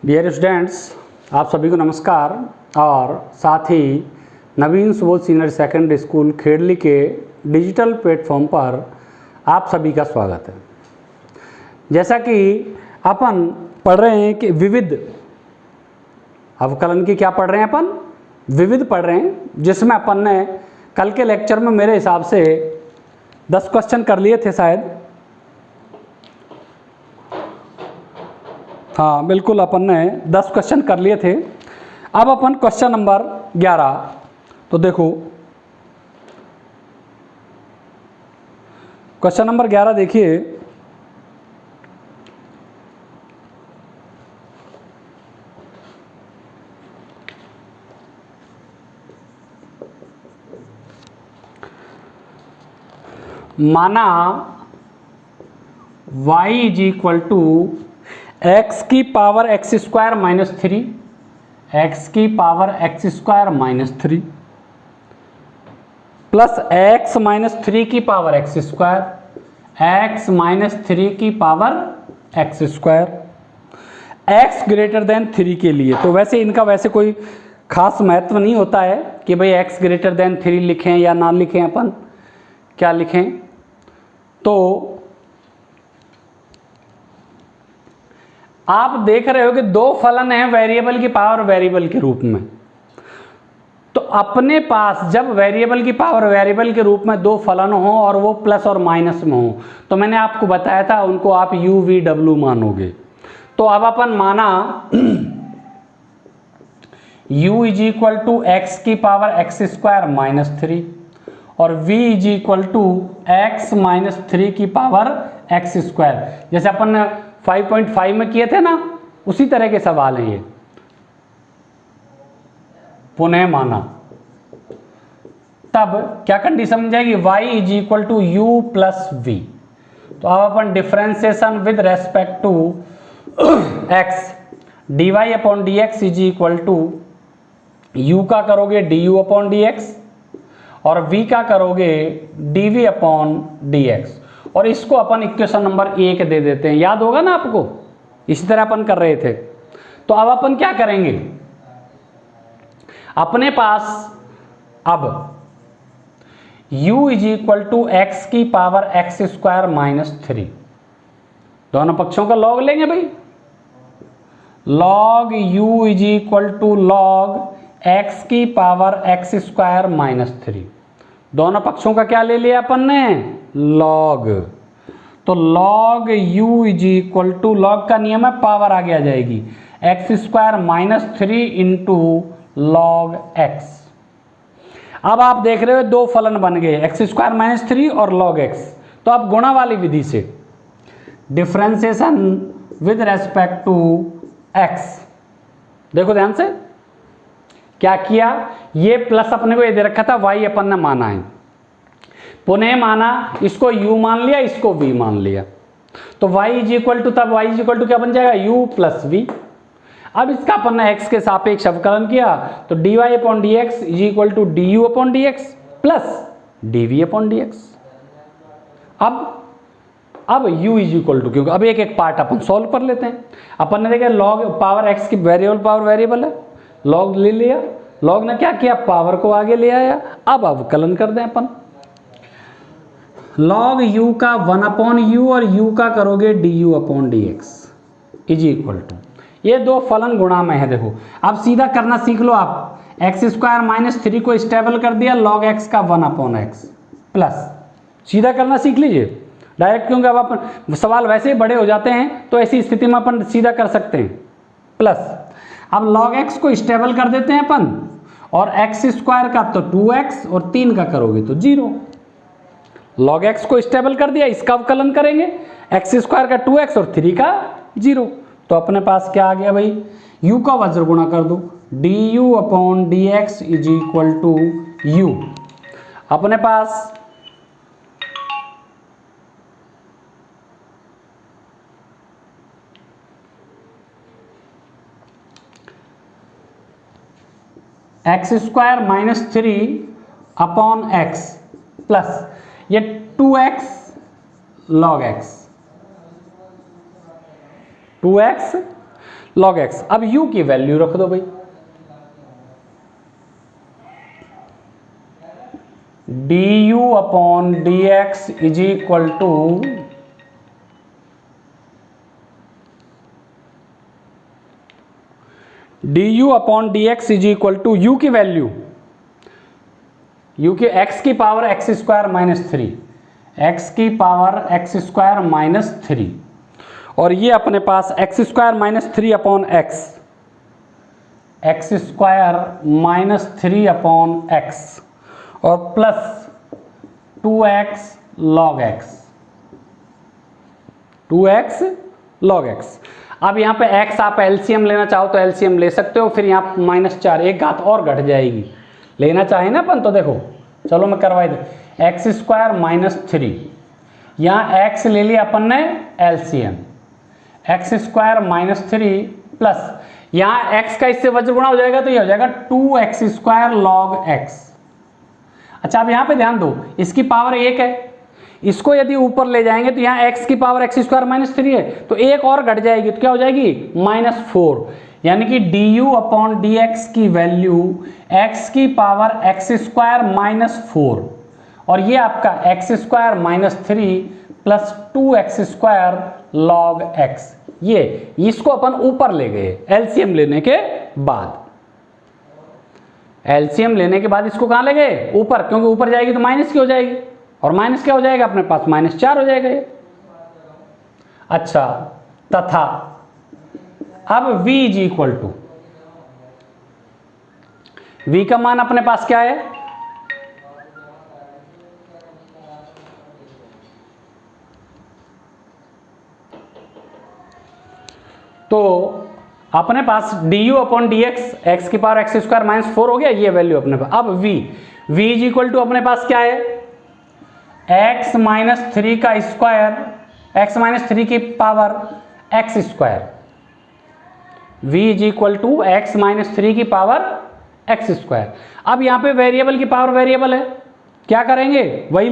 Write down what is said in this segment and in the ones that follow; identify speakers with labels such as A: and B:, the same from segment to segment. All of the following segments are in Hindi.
A: डियर स्टूडेंट्स, आप सभी को नमस्कार और साथ ही Naveen Subodh senior secondary school Khedli के डिजिटल प्लेटफॉर्म पर आप सभी का स्वागत है। जैसा कि अपन पढ़ रहे हैं कि विविध अवकलन की क्या पढ़ रहे हैं, अपन विविध पढ़ रहे हैं, जिसमें अपन ने कल के लेक्चर में मेरे हिसाब से 10 क्वेश्चन कर लिए थे शायद। हाँ बिल्कुल, अपन ने 10 क्वेश्चन कर लिए थे। अब अपन क्वेश्चन नंबर 11, तो देखो क्वेश्चन नंबर 11 देखिए। माना y is equal to x की power x square minus 3, x की power x square minus 3 plus x minus 3 की power x square, x minus 3 की power x square, x greater than 3 के लिए। तो वैसे इनका वैसे कोई खास महत्व नहीं होता है कि भाई एक्स ग्रेटर देन 3 लिखें या ना लिखें, अपन क्या लिखें। तो आप देख रहे हो कि दो फलन हैं वेरिएबल की पावर वेरिएबल के रूप में। तो अपने पास जब वेरिएबल की पावर वेरिएबल के रूप में दो फलन हो और वो प्लस और माइनस में हो, तो मैंने आपको बताया था उनको आप यू वी डब्ल्यू मानोगे। तो अब अपन माना u is equal to x की पावर एक्स स्क्वायर माइनस 3 और v is equal to x minus 3 की पावर एक्स स्क्वायर। जैसे अपन 5.5 में किए थे ना, उसी तरह के सवाल हैं ये। पुनः माना, तब क्या कंडीशन बन जाएगी, y is equal to u plus v. तो अब अपन differentiation with respect to x dy upon d x is equal to u का करोगे du अपॉन डी एक्स और v का करोगे dv अपॉन डी एक्स। और इसको अपन इक्वेशन नंबर 1 दे देते हैं, याद होगा ना आपको, इसी तरह अपन कर रहे थे। तो अब अपन क्या करेंगे, अपने पास अब u is equal to x की पावर एक्स स्क्वायर माइनस 3, दोनों पक्षों का लॉग लेंगे भाई। Log u is equal to log x की पावर एक्स स्क्वायर माइनस 3, दोनों पक्षों का क्या ले लिया अपन ने, लॉग। तो log u is equal to, log का नियम है पावर आगे आ जाएगी, x square minus 3 into log x. अब आप देख रहे हो दो फलन बन गए, एक्स स्क्वायर माइनस 3 और लॉग एक्स। तो आप गुणा वाली विधि से differentiation with respect to x, देखो ध्यान से क्या किया, ये प्लस अपने को ये दे रखा था, y अपन ने माना है, पुनः माना, इसको u मान लिया, इसको v मान लिया। तो y इज इक्वल टू, तब y इज इक्वल टू क्या बन जाएगा, u प्लस v। अब इसका अपन ने x के सापेक्ष अवकलन किया, तो dy upon d x is equal to du upon d x plus dv upon d x. अब u इज इक्वल टू, क्योंकि अब एक एक पार्ट अपन सॉल्व कर लेते हैं। अपन ने देखा लॉग पावर x की वेरिएबल पावर वेरिएबल है, लॉग ले लिया, लॉग ने क्या किया, पावर को आगे ले आया। अब अवकलन कर दें अपन, लॉग u का 1 अपॉन यू और u का करोगे du upon d x is equal to, ये दो फलन गुणा में है। देखो अब सीधा करना सीख लो आप, एक्स स्क्वायर माइनस 3 को स्टेबल कर दिया, लॉग x का 1 अपॉन एक्स प्लस, सीधा करना सीख लीजिए डायरेक्ट, क्योंकि अब अपन सवाल वैसे ही बड़े हो जाते हैं, तो ऐसी स्थिति में अपन सीधा कर सकते हैं प्लस। अब log x को स्टेबल कर देते हैं अपन, और एक्स स्क्वायर का तो 2x और 3 का करोगे तो 0। log x को स्टेबल कर दिया, इसका अवकलन करेंगे, एक्स स्क्वायर का 2x और 3 का 0। तो अपने पास क्या आ गया भाई, u का वज्र गुणा कर दो, du upon d x is equal to u। अपने पास x square minus 3 upon x plus ये 2x log x, 2x log x। अब u की वैल्यू रख दो भाई, du upon dx is equal to du upon dx is equal to u की वैल्यू, u की x की power x square minus three, x की power x square minus three, और ये अपने पास x square minus three upon x, x square minus three upon x, और plus 2x log x, 2x log x। अब यहाँ पे x आप एलसीएम लेना चाहो तो एलसीएम ले सकते हो, फिर यहाँ माइनस चार एक घात और घट जाएगी, लेना चाहे ना अपन तो देखो, चलो मैं करवाई दे, एक्स स्क्वायर माइनस थ्री, यहाँ x ले लिया अपन ने LCM, x square minus three plus यहाँ x का इससे वज्र गुणा हो जाएगा तो ये हो जाएगा 2x स्क्वायर log x। अच्छा अब यहाँ पे ध्यान दो, इसकी पावर एक है, इसको यदि ऊपर ले जाएंगे तो यहाँ x की power x square minus three है, तो एक और घट जाएगी तो क्या हो जाएगी माइनस फोर, यानी कि du अपॉन डी एक्स की वैल्यू x की power x square minus four, और ये आपका x square minus three plus 2x square log x, ये इसको अपन ऊपर ले गए एलसीएम लेने के बाद, एलसीएम लेने के बाद इसको कहां ले गए ऊपर, क्योंकि ऊपर जाएगी तो माइनस की हो जाएगी, और माइनस क्या हो जाएगा अपने पास माइनस चार हो जाएगा ये। अच्छा तथा अब v is equal to, v का मान अपने पास क्या है, तो अपने पास du upon d x, x की power x square minus four हो गया, ये वैल्यू अपने पास। अब v इज इक्वल टू अपने पास क्या है, x माइनस थ्री का स्क्वायर, x माइनस थ्री की power x square, v is equal to x minus three की पावर एक्स स्क्वायर। अब यहाँ पे वेरिएबल की पावर वेरिएबल है, क्या करेंगे वही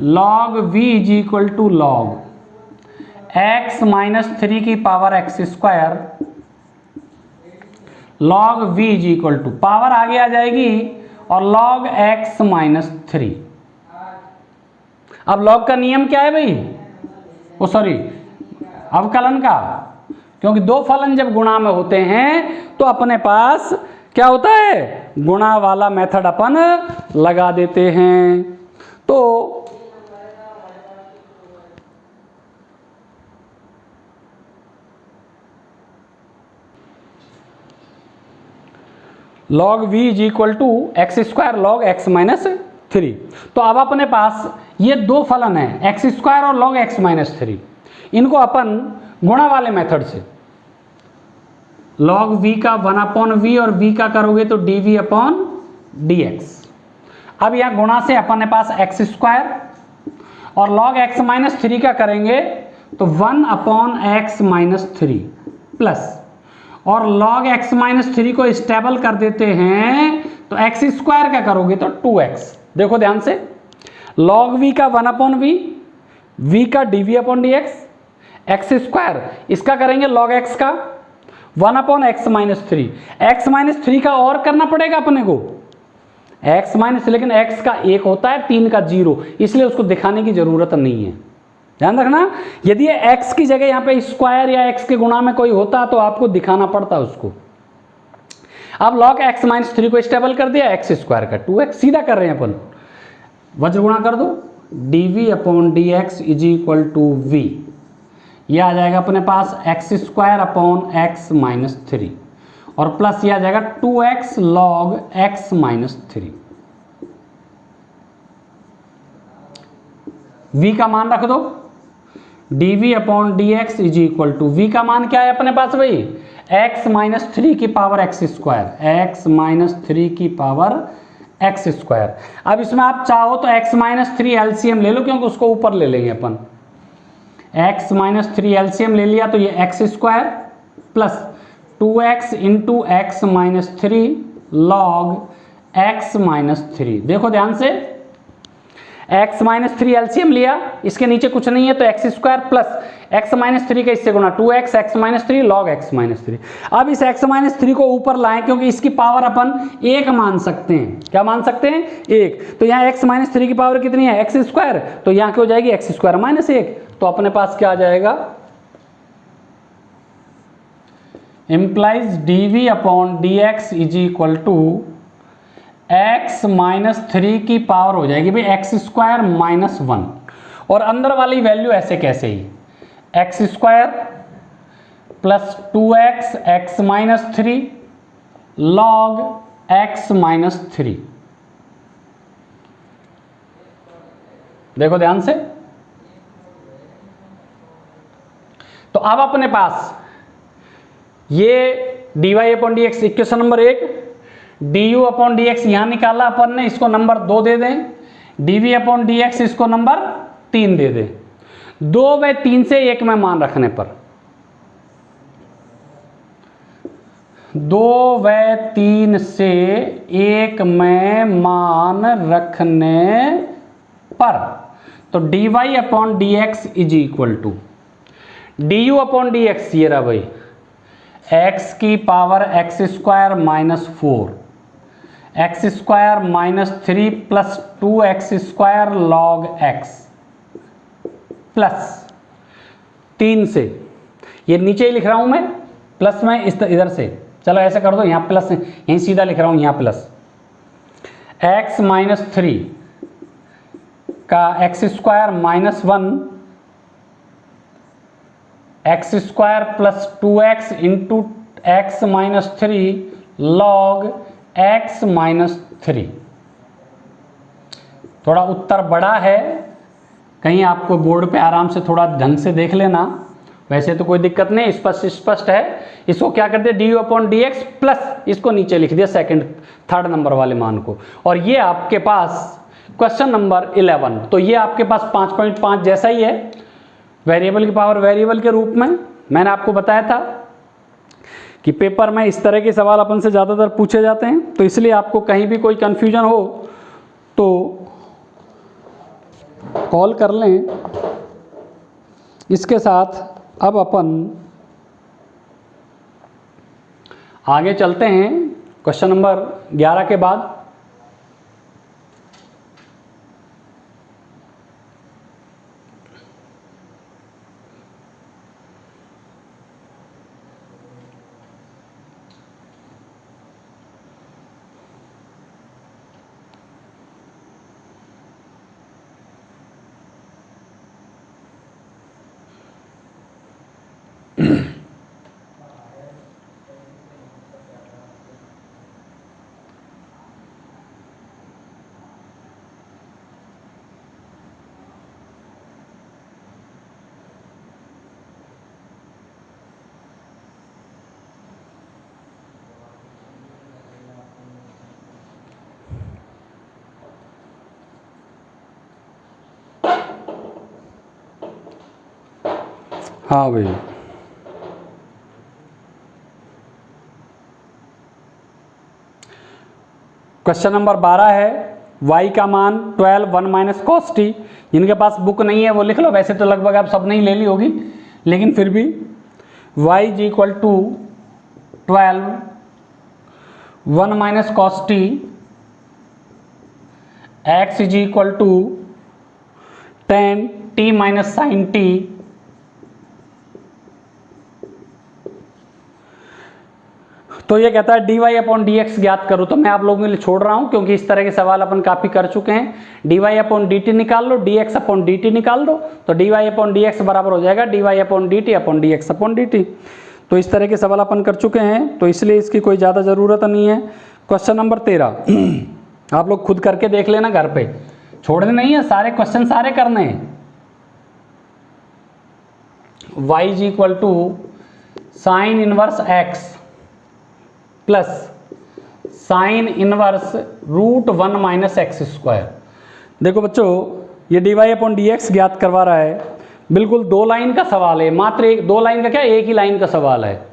A: log v is equal to log x minus three की power x square log v is equal to power आगे आ जाएगी और log x माइनस थ्री। अब log का नियम क्या है भाई, ओ सॉरी अवकलन का, क्योंकि दो फलन जब गुणा में होते हैं तो अपने पास क्या होता है, गुणा वाला मेथड अपन लगा देते हैं। तो log v is equal to x square log x minus three. तो अब अपने पास ये दो फलन है एक्स स्क्वायर और log x माइनस थ्री, इनको अपन गुणा वाले मेथड से log v का 1 अपॉन वी और v का करोगे तो dv अपॉन dx। अब यहाँ गुणा से अपने पास एक्स स्क्वायर और log x माइनस थ्री का करेंगे तो 1 upon x minus three plus, और log x माइनस थ्री को स्टेबल कर देते हैं तो एक्स स्क्वायर का करोगे तो 2x। देखो ध्यान से, log v का 1 अपॉन v का dv upon dx, x square इसका करेंगे log x का 1 upon x minus three, x minus three का और करना पड़ेगा अपने को x माइनस, लेकिन x का एक होता है 3 का 0, इसलिए उसको दिखाने की जरूरत नहीं है, ध्यान रखना। यदि ये x की जगह यहाँ पे स्क्वायर या x के गुणा में कोई होता तो आपको दिखाना पड़ता उसको। अब log x माइनस थ्री को स्टेबल कर दिया, एक्स स्क्वायर का 2x, सीधा कर रहे हैं अपन, वज्र गुणा कर दो, dv upon dx is equal to v, यह आ जाएगा अपने पास x square upon x minus three, और प्लस यह आ जाएगा 2x log x minus three. v का मान रख दो, dv upon dx is equal to, v का मान क्या है अपने पास भाई, x माइनस थ्री की power x square, x minus three की पावर एक्स स्क्वायर। अब इसमें आप चाहो तो x माइनस थ्री एलसीएम ले लो, क्योंकि उसको ऊपर ले लेंगे अपन, x माइनस थ्री एलसीएम ले लिया तो ये x square plus 2x into x minus three log x minus three. देखो ध्यान से, x माइनस थ्री एलसीएम लिया, इसके नीचे कुछ नहीं है तो x square plus x minus three का इससे गुना 2x x minus three log x minus three. अब इस x माइनस थ्री को ऊपर लाएं क्योंकि इसकी पावर अपन एक मान सकते हैं। क्या मान सकते हैं? एक। तो यहाँ x माइनस थ्री की पावर कितनी है? X square. तो यहाँ क्या हो जाएगी? एक्स स्क्वायर माइनस एक। तो अपने पास क्या आ जाएगा? implies dv upon dx is equal to x minus three की पावर हो जाएगी भाई एक्स स्क्वायर माइनस वन, और अंदर वाली वैल्यू ऐसे कैसे ही x square plus 2x x minus three log x minus three. देखो ध्यान से। तो अब अपने पास ये dy upon d x equation number एक, du अपॉन डी एक्स यहां निकाला अपन ने, इसको नंबर 2 दे दें, dv अपॉन डी एक्स इसको नंबर 3 दे दें। 2 व 3 से एक में मान रखने पर, 2 व 3 से एक में मान रखने पर तो dy upon d x is equal to du upon d x ये रहा भाई x की power x square minus 4 x square minus 3 plus 2x square log x plus 3 से, ये नीचे ही लिख रहा हूं मैं, प्लस में इस इधर से, चलो ऐसे कर दो, यहां प्लस यहीं सीधा लिख रहा हूं, यहां प्लस x माइनस थ्री का x square minus 1 x square plus 2x into x minus three log x minus three. थोड़ा उत्तर बड़ा है, कहीं आपको बोर्ड पे आराम से थोड़ा ढंग से देख लेना, वैसे तो कोई दिक्कत नहीं, स्पष्ट है। इसको क्या करते हैं? D upon d x plus इसको नीचे लिख दिया थर्ड नंबर वाले मान को, और ये आपके पास क्वेश्चन नंबर 11। तो ये आपके पास 5.5 जैसा ही है, वेरिएबल की पावर वेरिएबल के रूप में। मैंने आपको बताया था कि पेपर में इस तरह के सवाल अपन से ज़्यादातर पूछे जाते हैं, तो इसलिए आपको कहीं भी कोई कन्फ्यूजन हो तो कॉल कर लें। इसके साथ अब अपन आगे चलते हैं क्वेश्चन नंबर 11 के बाद। हाँ भाई, क्वेश्चन नंबर 12 है, y का मान 12 1 माइनस कॉस टी। जिनके पास बुक नहीं है वो लिख लो, वैसे तो लगभग आप सब नहीं ले ली होगी, लेकिन फिर भी y is equal to 12 1 minus cos t, x is equal to 10 t minus sine t. तो ये कहता है dy अपॉन डी एक्स ज्ञात करो। तो मैं आप लोगों के लिए छोड़ रहा हूं क्योंकि इस तरह के सवाल अपन काफ़ी कर चुके हैं। dy अपॉन डी टी निकाल लो, dx अपॉन डी टी निकाल दो, तो dy अपॉन डी एक्स बराबर हो जाएगा dy upon d t upon d x upon d T. तो इस तरह के सवाल अपन कर चुके हैं, तो इसलिए इसकी कोई ज़्यादा ज़रूरत नहीं है। क्वेश्चन नंबर 13 आप लोग खुद करके देख लेना घर पे, छोड़ने नहीं है, सारे क्वेश्चन सारे करने हैं। y is equal to sine inverse x plus sine inverse root 1 minus x square. देखो बच्चों, ये dy अपॉन डी एक्स ज्ञात करवा रहा है, बिल्कुल 2 लाइन का सवाल है, मात्र एक 2 लाइन का क्या, एक ही लाइन का सवाल है।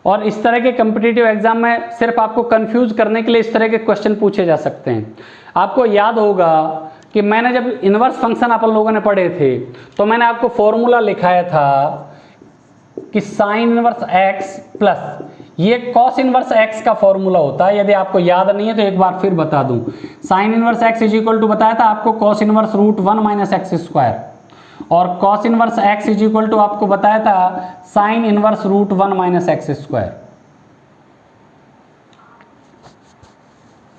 A: और इस तरह के कम्पिटिटिव एग्जाम में सिर्फ आपको कंफ्यूज करने के लिए इस तरह के क्वेश्चन पूछे जा सकते हैं। आपको याद होगा कि मैंने जब इन्वर्स फंक्शन अपन लोगों ने पढ़े थे तो मैंने आपको फॉर्मूला लिखाया था कि साइन इनवर्स एक्स प्लस ये कॉस इनवर्स एक्स का फॉर्मूला होता है। यदि आपको याद नहीं है तो एक बार फिर बता दूं, sine inverse x is equal to बताया था आपको cos inverse root 1 minus x square, और cos inverse x is equal to आपको बताया था sine inverse root 1 minus x square.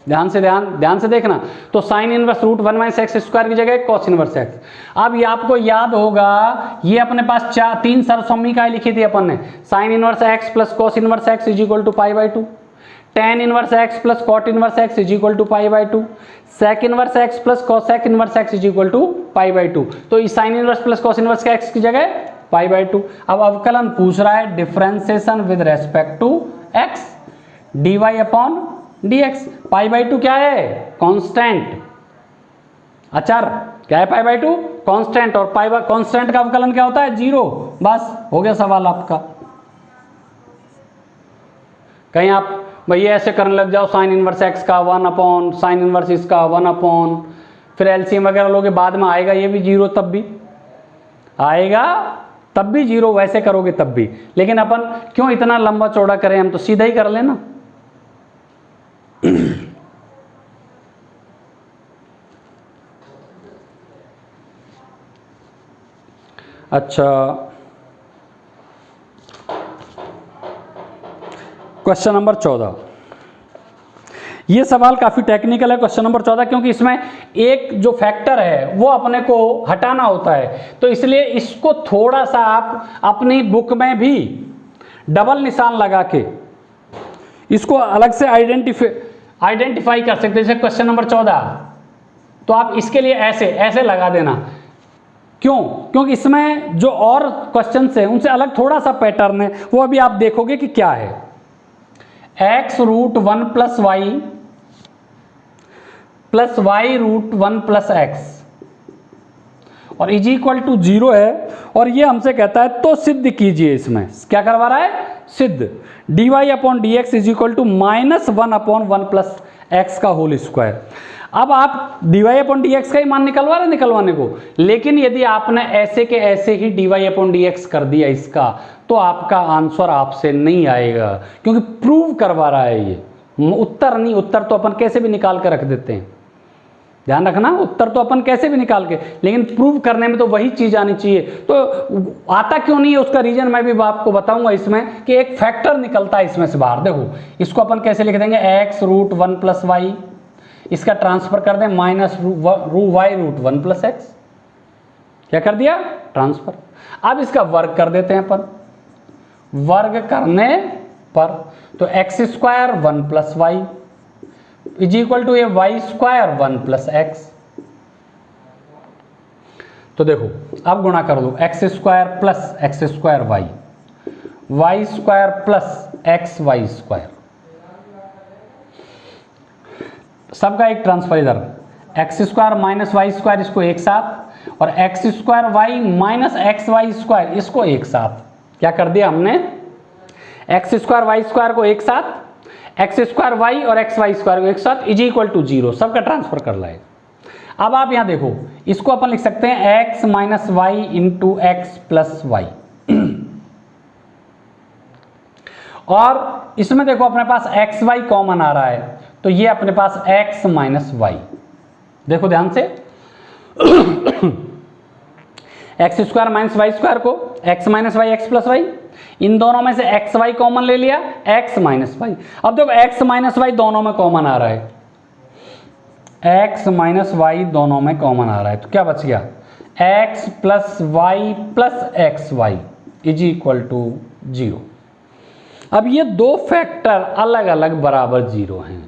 A: ध्यान से देखना, तो sine inverse root 1 minus x square की जगह कॉस इनवर्स एक्स। अब ये आपको याद होगा, ये अपने पास तीन सर्वसम्मिकाएं लिखी थी अपन ने, sine inverse x plus cos inverse x is equal to pi by 2, tan inverse x plus cot inverse x is equal to pi by 2, sec inverse x plus cosec inverse x is equal to pi by 2। तो इस sine inverse plus cos inverse के एक्स की जगह पाई बाई 2। अब अवकलन पूछ रहा है differentiation with respect to x, d y upon d x. Pi by 2 क्या है? कांस्टेंट, अचर। क्या है पाई बाई 2? कांस्टेंट। और पाई बाई कांस्टेंट का अवकलन क्या होता है? 0। बस हो गया सवाल आपका। कहीं आप भैया ऐसे करने लग जाओ, साइन इनवर्स एक्स का 1 अपॉन साइन इनवर्स इसका 1 अपॉन, फिर एलसीएम वगैरह लोगे, बाद में आएगा ये भी 0, तब भी आएगा, तब भी 0, वैसे करोगे तब भी। लेकिन अपन क्यों इतना लंबा चौड़ा करें, हम तो सीधा ही कर लेना। अच्छा, क्वेश्चन नंबर 14। ये सवाल काफी टेक्निकल है, क्वेश्चन नंबर 14, क्योंकि इसमें एक जो फैक्टर है वो अपने को हटाना होता है, तो इसलिए इसको थोड़ा सा आप अपनी बुक में भी डबल निशान लगा के इसको अलग से आइडेंटिफाई कर सकते हैं। जैसे क्वेश्चन नंबर 14, तो आप इसके लिए ऐसे ऐसे लगा देना। क्यों? क्योंकि इसमें जो और क्वेश्चन है उनसे अलग थोड़ा सा पैटर्न है, वो अभी आप देखोगे कि क्या है। X root 1 plus y root 1 plus x और इज इक्वल टू 0 है, और ये हमसे कहता है तो सिद्ध कीजिए। इसमें क्या करवा रहा है? सिद्ध। D y upon d x is equal to -1 upon 1 plus x का होल स्क्वायर। अब आप d y upon d x का ही मान निकलवा रहे निकलवाने को, लेकिन यदि आपने ऐसे के ऐसे ही d y upon d x कर दिया इसका, तो आपका आंसर आपसे नहीं आएगा, क्योंकि प्रूव करवा रहा है ये, उत्तर नहीं। उत्तर तो अपन कैसे भी निकाल के रख देते हैं, ध्यान रखना, उत्तर तो अपन कैसे भी निकाल के, लेकिन प्रूव करने में तो वही चीज आनी चाहिए। तो आता क्यों नहीं है उसका रीजन मैं भी आपको बताऊंगा इसमें, कि एक फैक्टर निकलता है इसमें से बाहर। देखो इसको अपन कैसे लिख देंगे, एक्स रूट 1 प्लस वाई, इसका ट्रांसफर कर दें minus y root 1 plus x. क्या कर दिया? ट्रांसफर। अब इसका वर्ग कर देते हैं अपन, वर्ग करने पर तो x square 1 plus y is equal to a y square 1 plus x. तो देखो अब गुणा कर दो, x square plus x square y square plus x y square, सबका एक ट्रांसफर इधर, x square minus y square इसको एक साथ, और x square y minus x y square इसको एक साथ। क्या कर दिया हमने? एक्स स्क्वायर वाई स्क्वायर को एक साथ, एक्स स्क्वायर वाई और एक्स वाई स्क्वायर को एक साथ, इज इक्वल टू 0, सबका ट्रांसफर कर लाए। अब आप यहां देखो, इसको अपन लिख सकते हैं x minus y into x plus y, और इसमें देखो अपने पास एक्स वाई कॉमन आ रहा है, तो ये अपने पास x माइनस वाई। देखो ध्यान से, x square minus y square को x minus y x plus y, इन दोनों में से एक्स वाई कॉमन ले लिया, x माइनस वाई। अब देखो x माइनस वाई दोनों में कॉमन आ रहा है, x माइनस वाई दोनों में कॉमन आ रहा है, तो क्या बच गया? x plus y plus x y is equal to 0। अब ये दो फैक्टर अलग अलग बराबर 0 हैं।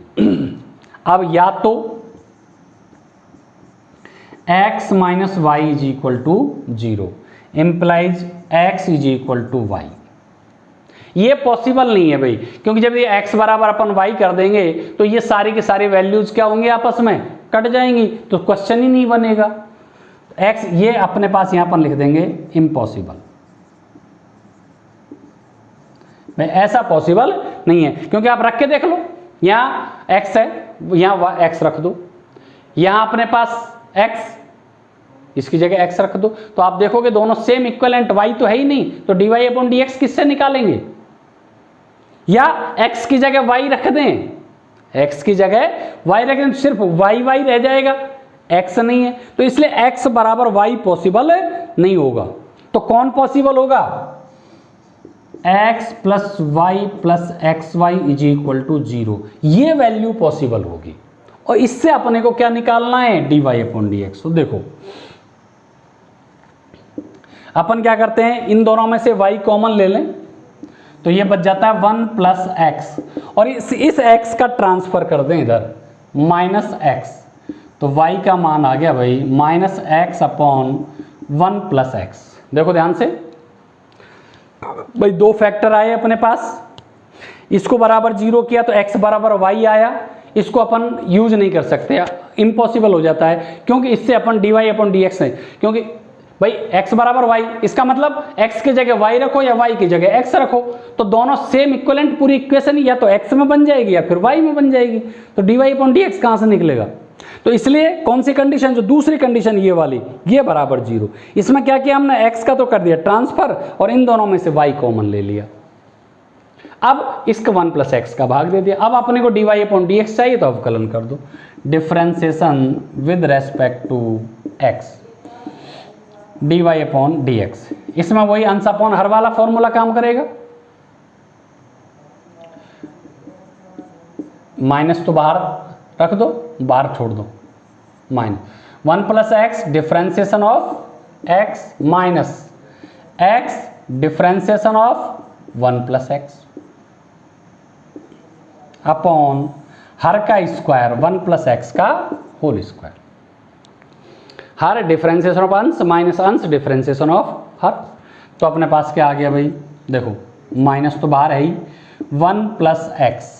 A: अब या तो x minus y is equal to 0 implies x is equal to y. ये पॉसिबल नहीं है भाई, क्योंकि जब ये x बराबर अपन y कर देंगे तो ये सारी के सारी वैल्यूज क्या होंगे? आपस में कट जाएंगी, तो क्वेश्चन ही नहीं बनेगा। x ये अपने पास यहां पर लिख देंगे इम्पॉसिबल, भाई ऐसा पॉसिबल नहीं है, क्योंकि आप रख के देख लो, यहाँ x है, यहाँ x रख दो, यहाँ अपने पास x, इसकी जगह x रख दो, तो आप देखोगे दोनों सेम इक्विवेलेंट, y तो है ही नहीं, तो dy/dx किससे निकालेंगे, या x की जगह y रख दें, x की जगह y रख दें, सिर्फ y रह जाएगा, x नहीं है, तो इसलिए x बराबर y पॉसिबल नहीं होगा। तो कौन पॉसिबल होगा, x plus y plus x y is equal to 0, ये वैल्यू पॉसिबल होगी। और इससे अपने को क्या निकालना है, dy/dx। तो देखो अपन क्या करते हैं, इन दोनों में से y कॉमन ले लें, तो ये बच जाता है 1 प्लस एक्स, और इस x का ट्रांसफर कर दें इधर माइनस एक्स, तो y का मान आ गया भाई minus x upon 1 plus x. देखो ध्यान से भाई, दो फैक्टर आए अपने पास, इसको बराबर 0 किया तो x बराबर y आया, इसको अपन यूज नहीं कर सकते, इम्पॉसिबल हो जाता है, क्योंकि इससे अपन dy/dx है, क्योंकि भाई x बराबर y, इसका मतलब x की जगह y रखो या y की जगह x रखो, तो दोनों सेम इक्विवेलेंट पूरी इक्वेशन या तो x में बन जाएगी या फिर y में बन जाएगी, तो dy/dx कहाँ से निकलेगा। तो इसलिए कौन सी कंडीशन, जो दूसरी कंडीशन ये वाली, ये बराबर 0, इसमें क्या किया हमने, x का तो कर दिया ट्रांसफर और इन दोनों में से y कॉमन ले लिया। अब इसका 1 प्लस एक्स का भाग दे दिया। अब अपने को dy/dx चाहिए तो अवकलन कर दो, differentiation with respect to x, dy/dx। इसमें वही अंश अपॉन हर वाला फॉर्मूला काम करेगा, माइनस तो बाहर रख दो, बाहर छोड़ दो, minus 1 plus x differentiation of x minus x differentiation of 1 plus x upon हर का स्क्वायर 1 प्लस एक्स का होल स्क्वायर, हर डिफरेंशिएशन ऑफ अंश माइनस अंश डिफरेंशिएशन ऑफ हर। तो अपने पास क्या आ गया भाई, देखो माइनस तो बाहर है ही, 1 प्लस एक्स,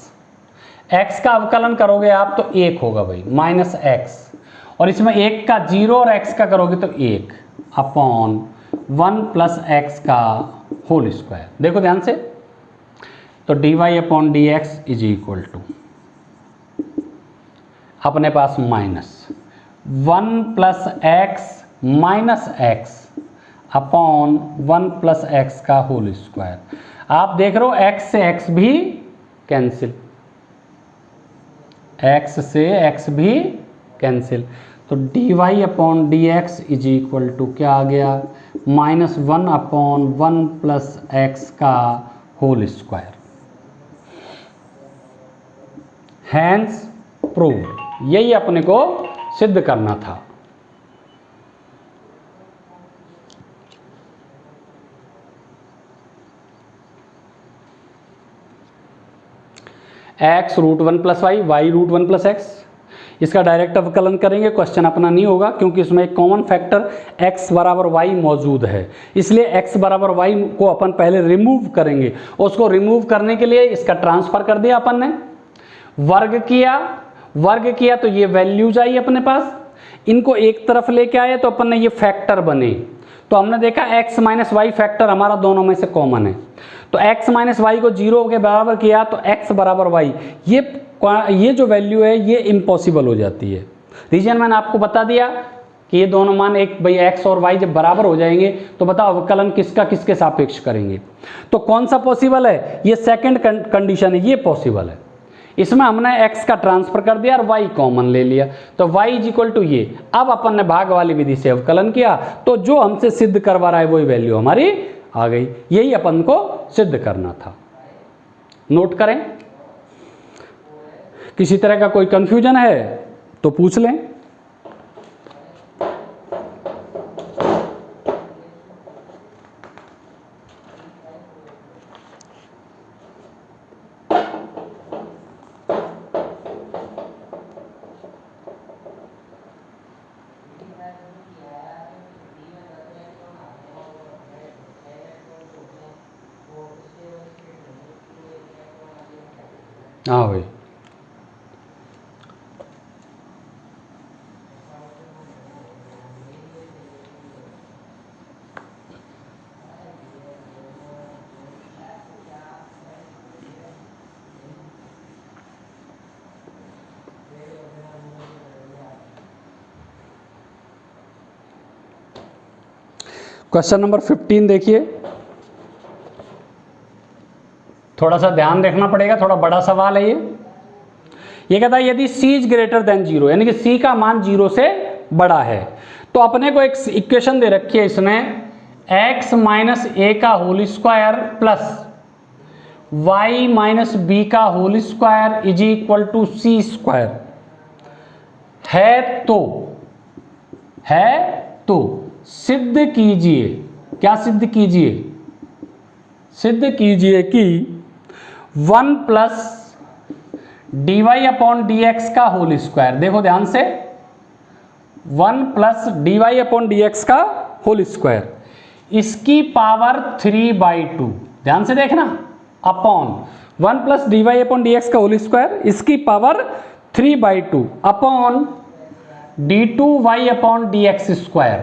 A: एक्स का अवकलन करोगे आप तो 1 होगा भाई, माइनस एक्स, और इसमें 1 का 0 और एक्स का करोगे तो 1 अपॉन 1 प्लस एक्स का होल स्क्वायर। देखो ध्यान से, तो dy/dx इज इक्वल टू अपने पास minus 1 plus x minus x upon 1 plus x का होल स्क्वायर। आप देख रहे हो x से x भी कैंसिल, x से x भी कैंसिल, तो dy/dx इज इक्वल टू क्या आ गया, माइनस 1 अपॉन 1 प्लस एक्स का होल स्क्वायर। हैंस प्रूव्ड, यही अपने को सिद्ध करना था। x √1 plus y, y √1 plus x, इसका डायरेक्ट अवकलन करेंगे, क्वेश्चन अपना नहीं होगा क्योंकि इसमें एक कॉमन फैक्टर x बराबर y मौजूद है, इसलिए x बराबर y को अपन पहले रिमूव करेंगे। उसको रिमूव करने के लिए इसका ट्रांसफर कर दिया अपन ने, वर्ग किया तो ये वैल्यूज आई अपने पास, इनको एक तरफ लेके आए तो अपन ने ये फैक्टर बने, तो हमने देखा x माइनस वाई फैक्टर हमारा दोनों में से कॉमन है, तो x माइनस वाई को 0 के बराबर किया तो x बराबर y, ये जो वैल्यू है ये इम्पॉसिबल हो जाती है। रीजन मैंने आपको बता दिया कि ये दोनों मान एक भाई x और y जब बराबर हो जाएंगे तो बताओ अवकलन किसका किसके सापेक्ष करेंगे, तो कौन सा पॉसिबल है, ये सेकंड कंडीशन है, ये पॉसिबल है। इसमें हमने x का ट्रांसफर कर दिया और y कॉमन ले लिया, तो y इज इक्वल टू ये। अब अपन ने भाग वाली विधि से अवकलन किया तो जो हमसे सिद्ध करवा रहा है वही वैल्यू हमारी आ गई, यही अपन को सिद्ध करना था। नोट करें, किसी तरह का कोई कंफ्यूजन है तो पूछ लें। हाँ भाई, क्वेश्चन नंबर 15 देखिए, थोड़ा सा ध्यान रखना पड़ेगा, थोड़ा बड़ा सवाल है ये कहता है यदि c इज ग्रेटर देन 0, यानी कि c का मान 0 से बड़ा है, तो अपने को एक इक्वेशन दे रखी है इसमें x माइनस ए का whole square plus y minus b का whole square is equal to c square है तो सिद्ध कीजिए, क्या सिद्ध कीजिए? सिद्ध कीजिए कि 1 plus d y upon d x का होल स्क्वायर, देखो ध्यान से, 1 plus d y upon d x का होल स्क्वायर, इसकी पावर 3/2, ध्यान से देखना, upon 1 plus d y upon d x का होल स्क्वायर, इसकी power 3/2 upon d2y upon d x square,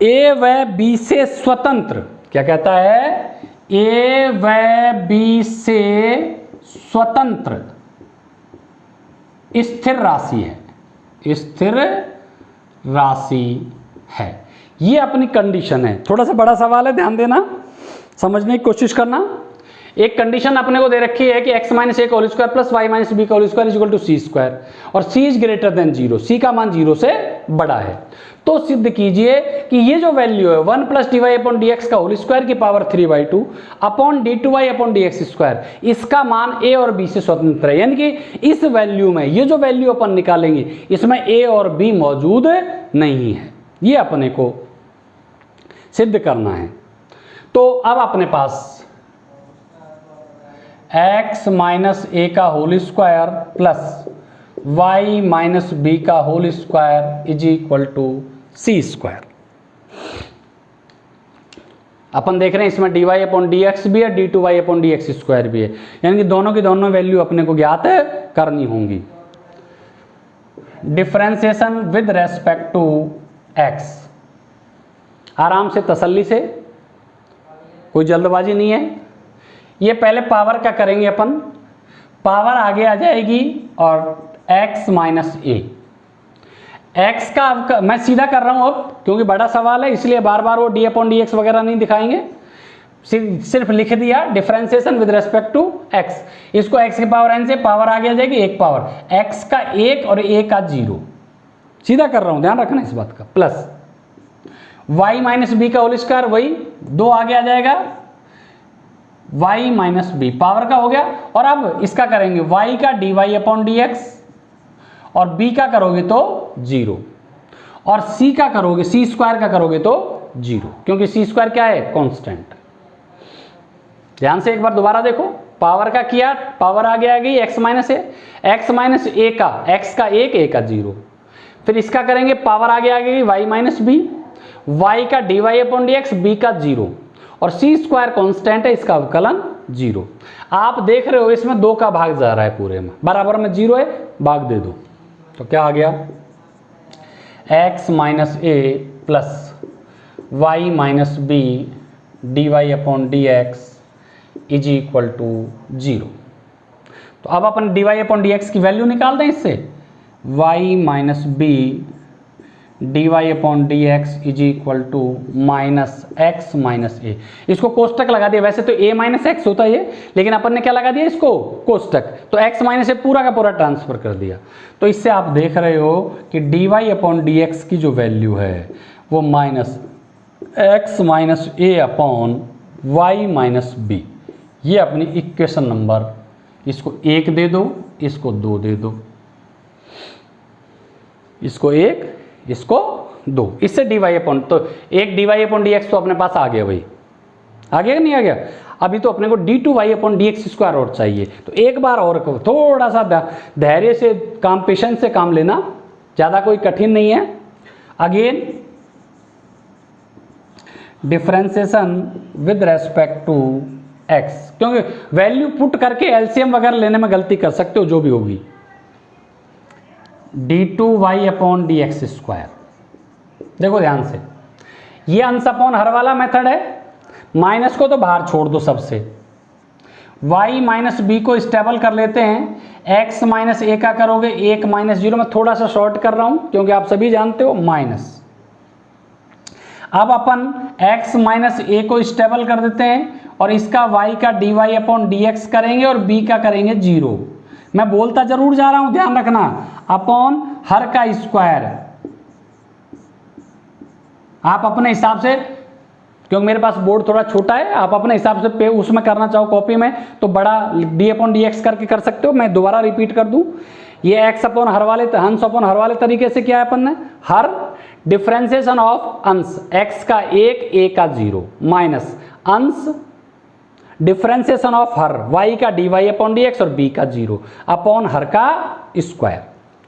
A: a व बी से स्वतंत्र, क्या कहता है? ए व बी से स्वतंत्र स्थिर राशि है, स्थिर राशि है। ये अपनी कंडीशन है। थोड़ा सा बड़ा सवाल है, ध्यान देना, समझने की कोशिश करना। एक कंडीशन अपने को दे रखी है कि x माइनस ए का whole square plus y minus b का whole square is equal to c square, और c is greater than 0, c का मान 0 से बड़ा है। तो सिद्ध कीजिए कि ये जो वैल्यू है 1 plus d y upon d x का होल स्क्वायर की power 3/2 upon d2y upon d x square, इसका मान a और b से स्वतंत्र है। यानी कि इस वैल्यू में, ये जो वैल्यू अपन निकालेंगे, इसमें a और b मौजूद नहीं है। ये अपने को सिद्ध करना है। तो अब अपने पास x माइनस ए का whole square plus y minus b का whole square is equal to c square. अपन देख रहे हैं इसमें d y upon d x भी है, d2y upon d x square भी है, यानी कि दोनों की दोनों वैल्यू अपने को ज्ञात करनी होंगी। Differentiation with respect to x, आराम से, तसल्ली से, कोई जल्दबाजी नहीं है। ये पहले पावर का करेंगे अपन, पावर आगे आ जाएगी और x माइनस ए, एक्स का अब मैं सीधा कर रहा हूँ अब, क्योंकि बड़ा सवाल है, इसलिए बार बार वो डी अपॉन डी एक्स वगैरह नहीं दिखाएंगे, सिर्फ लिख दिया differentiation with respect to x। इसको x की पावर n से पावर आगे आ जाएगी, एक पावर, x का 1 और a का 0, सीधा कर रहा हूँ, ध्यान रखना इस बात का, प्लस y माइनस बी का होल स्क्वायर, वही 2 आगे आ जाएगा, y माइनस बी पावर का हो गया। और अब इसका करेंगे y का d y upon d x, और b का करोगे तो 0, और c का करोगे, c स्क्वायर का करोगे तो 0, क्योंकि c स्क्वायर क्या है? कांस्टेंट। ध्यान से एक बार दोबारा देखो, पावर का किया, पावर आगे आ गई x minus A, x minus a का, x का 1, a का 0, फिर इसका करेंगे पावर आगे आ गई y माइनस बी, y का d y upon d x, b का 0, और c स्क्वायर कांस्टेंट है, इसका अवकलन 0। आप देख रहे हो इसमें 2 का भाग जा रहा है, पूरे में बराबर में 0 है, भाग दे दो, तो क्या आ गया? x minus a plus y minus b d y upon d x is equal to 0। तो अब अपन d y upon d x की वैल्यू निकाल दें इससे, y minus b d y upon d x is equal to minus x minus a, इसको कोष्टक लगा दिया। वैसे तो a माइनस एक्स होता है ये, लेकिन अपन ने क्या लगा दिया इसको? कोष्टक। तो x माइनस ए पूरा का पूरा ट्रांसफर कर दिया। तो इससे आप देख रहे हो कि d y upon d x की जो वैल्यू है वो minus x minus a upon y minus b, ये अपनी इक्वेशन नंबर, इसको 1 दे दो, इसको 2 दे दो, इसको 1, इसको 2, इससे डी वाई अपॉन, तो एक d y upon d x तो अपने पास आ गया भाई, आ गया नहीं आ गया? अभी तो अपने को d2y upon d x square और चाहिए। तो एक बार और थोड़ा सा धैर्य से काम, पेशेंस से काम लेना, ज़्यादा कोई कठिन नहीं है। Again differentiation with respect to x, क्योंकि वैल्यू पुट करके एलसीएम वगैरह लेने में गलती कर सकते हो, जो भी होगी। d2y upon d x square, देखो ध्यान से, ये अंश अपॉन हर वाला मेथड है, माइनस को तो बाहर छोड़ दो सबसे, y माइनस बी को स्टेबल कर लेते हैं, x माइनस ए का करोगे 1 माइनस 0, मैं थोड़ा सा शॉर्ट कर रहा हूं क्योंकि आप सभी जानते हो माइनस। अब अपन x माइनस ए को स्टेबल कर देते हैं और इसका y का dy अपॉन dx करेंगे और b का करेंगे 0। मैं बोलता जरूर जा रहा हूं, ध्यान रखना, अपॉन हर का स्क्वायर। आप अपने हिसाब से, क्योंकि मेरे पास बोर्ड थोड़ा छोटा है, आप अपने हिसाब से पे उसमें करना चाहो कॉपी में तो बड़ा डी अपॉन डी एक्स करके कर सकते हो। मैं दोबारा रिपीट कर दूं, ये एक्स अपॉन हर वाले हंस अपॉन हर वाले तरीके से किया है अपन ने, हर डिफरेंशिएशन ऑफ अंश एक्स का 1 ए का 0 माइनस अंश डिफरेंशिएशन ऑफ हर y का dy अपॉन डी एक्स और b का 0 अपॉन हर का स्क्वायर।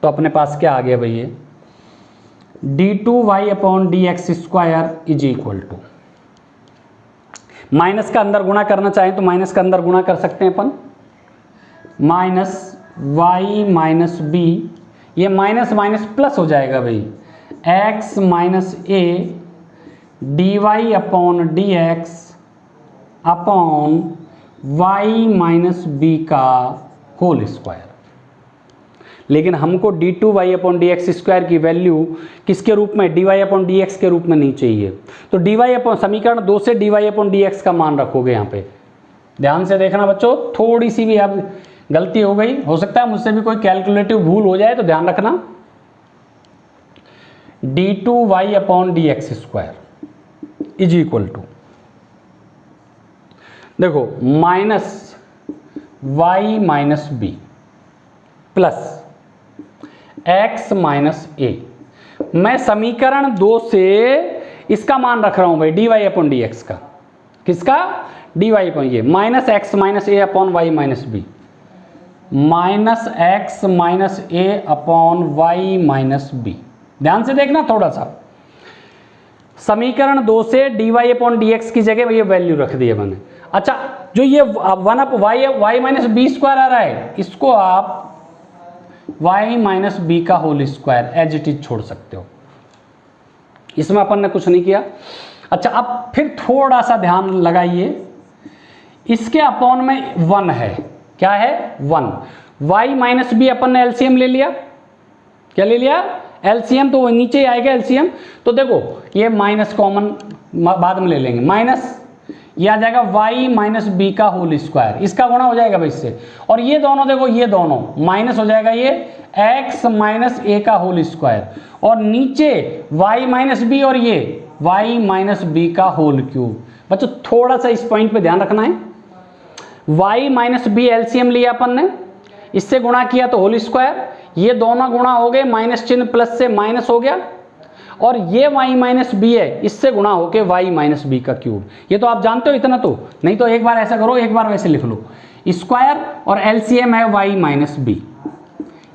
A: तो अपने पास क्या आ गया भैया, d2y upon d x square is equal to, minus का अंदर गुणा करना चाहें तो माइनस का अंदर गुणा कर सकते हैं अपन, माइनस y माइनस b, ये माइनस माइनस प्लस हो जाएगा भाई, x minus a dy upon d x upon y minus b का होल स्क्वायर। लेकिन हमको d2y upon d x square की वैल्यू किसके रूप में, dy अपॉन डी एक्स के रूप में नहीं चाहिए। तो dy अपॉन समीकरण 2 से dy अपॉन डी एक्स का मान रखोगे यहाँ पे। ध्यान से देखना बच्चों, थोड़ी सी भी अब गलती हो गई, हो सकता है मुझसे भी कोई कैलकुलेटिव भूल हो जाए तो ध्यान रखना। d2y upon d x square is equal to, देखो, minus y minus b plus x minus a. मैं समीकरण 2 से इसका मान रख रहा हूं भाई, dy अपॉन डी एक्स का, किसका, dy अपॉन ये minus x minus a upon y minus b, minus x minus a upon y minus b. ध्यान से देखना थोड़ा सा, समीकरण 2 से dy अपॉन डी एक्स की जगह ये वैल्यू रख दी है मैंने। अच्छा, जो ये 1 up y minus b square आ रहा है, इसको आप y माइनस बी का whole square as it is छोड़ सकते हो, इसमें अपन ने कुछ नहीं किया। अच्छा, अब फिर थोड़ा सा ध्यान लगाइए, इसके अपॉन में 1 है, क्या है, 1, y माइनस बी अपन ने एलसीएम ले लिया, क्या ले लिया, एलसीएम, तो वो नीचे ही आएगा एलसीएम। तो देखो ये माइनस कॉमन बाद में ले लेंगे, माइनस ये आ जाएगा y माइनस बी का होल स्क्वायर, इसका गुणा हो जाएगा भाई इससे, और ये दोनों देखो, ये दोनों माइनस हो जाएगा, ये x माइनस ए का होल स्क्वायर, और नीचे y माइनस बी और ये y माइनस बी का होल क्यूब। बच्चों थोड़ा सा इस पॉइंट पे ध्यान रखना है, y माइनस बी एलसीएम लिया अपन ने, इससे गुणा किया तो होल स्क्वायर, ये दोनों गुणा हो गए, माइनस चिन्ह प्लस से माइनस हो गया, और ये y माइनस बी है, इससे गुणा होके y माइनस बी का क्यूब। ये तो आप जानते हो इतना, तो नहीं तो एक बार ऐसा करो, एक बार वैसे लिख लो, स्क्वायर और एलसीएम है y माइनस बी,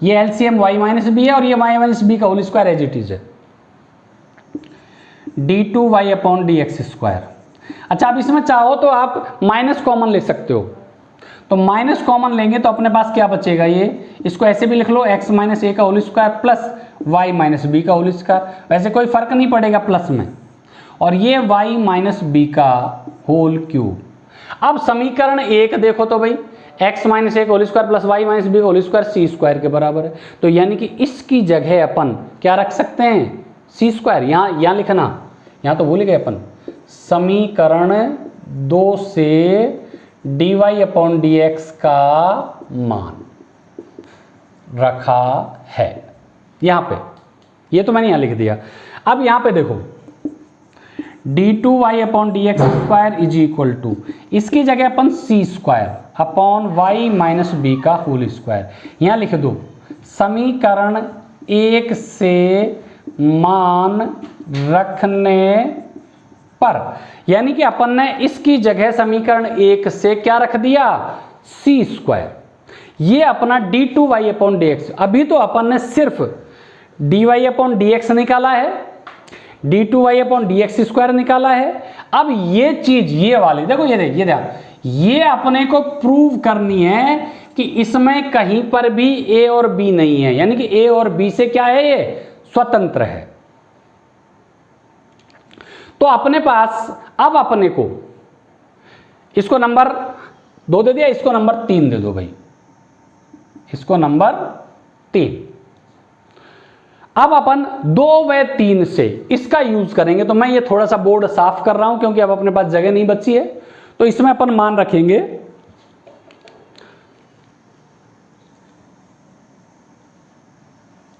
A: ये एलसीएम y माइनस बी है और ये y माइनस बी का whole square as it is है, d2y upon d x square. अच्छा, अब इसमें चाहो तो आप माइनस कॉमन ले सकते हो, तो माइनस कॉमन लेंगे तो अपने पास क्या बचेगा, ये इसको ऐसे भी लिख लो, x माइनस ए का whole square plus y minus b का होल स्क्वायर, वैसे कोई फर्क नहीं पड़ेगा प्लस में, और ये y माइनस बी का होल क्यूब। अब समीकरण 1 देखो तो भाई, x माइनस ए का whole square plus y minus b का होल स्क्वायर सी स्क्वायर के बराबर है, तो यानी कि इसकी जगह अपन क्या रख सकते हैं, सी स्क्वायर। यहाँ लिखना, यहाँ तो भूल गए अपन, समीकरण 2 से dy अपॉन डी एक्स का मान रखा है यहाँ पे, ये तो मैंने यहाँ लिख दिया। अब यहाँ पे देखो, d2y upon d x square is equal to, इसकी जगह अपन c square upon y minus b का होल स्क्वायर यहाँ लिख दो। समीकरण 1 से मान रखने पर, यानी कि अपन ने इसकी जगह समीकरण 1 से क्या रख दिया, सी स्क्वायर, ये अपना d2y अपॉन डी एक्स। अभी तो अपन ने सिर्फ dy अपॉन डी एक्स निकाला है, d2y upon d x square निकाला है। अब ये चीज, ये वाली देखो, ये अपने को प्रूव करनी है कि इसमें कहीं पर भी a और b नहीं है, यानी कि a और b से क्या है, ये स्वतंत्र है। तो अपने पास अब अपने को इसको नंबर 2 दे दिया, इसको नंबर 3 दे दो भाई, इसको नंबर 3। अब अपन 2 व 3 से इसका यूज करेंगे। तो मैं ये थोड़ा सा बोर्ड साफ कर रहा हूं क्योंकि अब अपने पास जगह नहीं बची है। तो इसमें अपन मान रखेंगे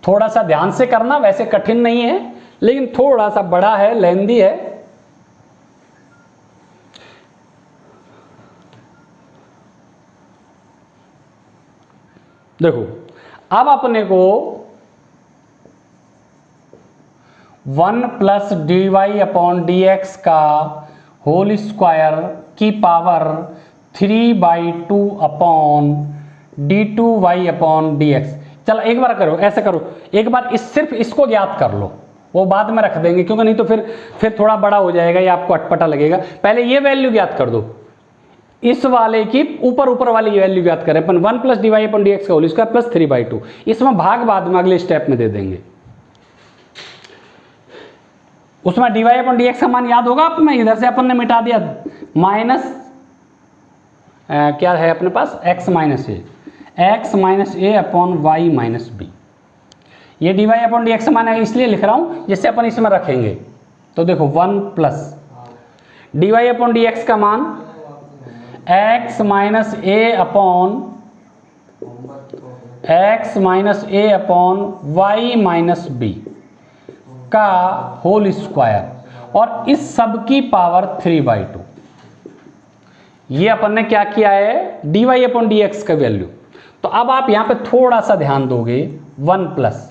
A: थोड़ा सा ध्यान से करना, वैसे कठिन नहीं है लेकिन थोड़ा सा बड़ा है, लेंदी है। देखो अब अपने को 1 plus d y upon d x का होल स्क्वायर की power 3/2 upon d two y upon d x. चलो एक बार करो, ऐसे करो, एक बार सिर्फ इसको ज्ञात कर लो, वो बाद में रख देंगे क्योंकि नहीं तो फिर थोड़ा बड़ा हो जाएगा, ये आपको अटपटा लगेगा। पहले ये वैल्यू ज्ञात कर दो, इस वाले की ऊपर वाली वैल्यू ज्ञात करें अपन 1 plus d y upon d x का होल स्क्वायर प्लस 3/2। इसमें भाग बाद में अगले स्टेप में दे देंगे। उसमें d y upon d x का मान याद होगा आप में, इधर से अपन ने मिटा दिया, माइनस क्या है अपने पास x minus a upon y minus b. ये d y upon d x मान है इसलिए लिख रहा हूं जिससे अपन इसमें रखेंगे। तो देखो 1 plus d y upon d x का मान x minus a upon y minus b का होल स्क्वायर और इस सब की पावर 3/2। ये अपन ने क्या किया है, d y upon d x का वैल्यू। तो अब आप यहां पे थोड़ा सा ध्यान दोगे, 1 प्लस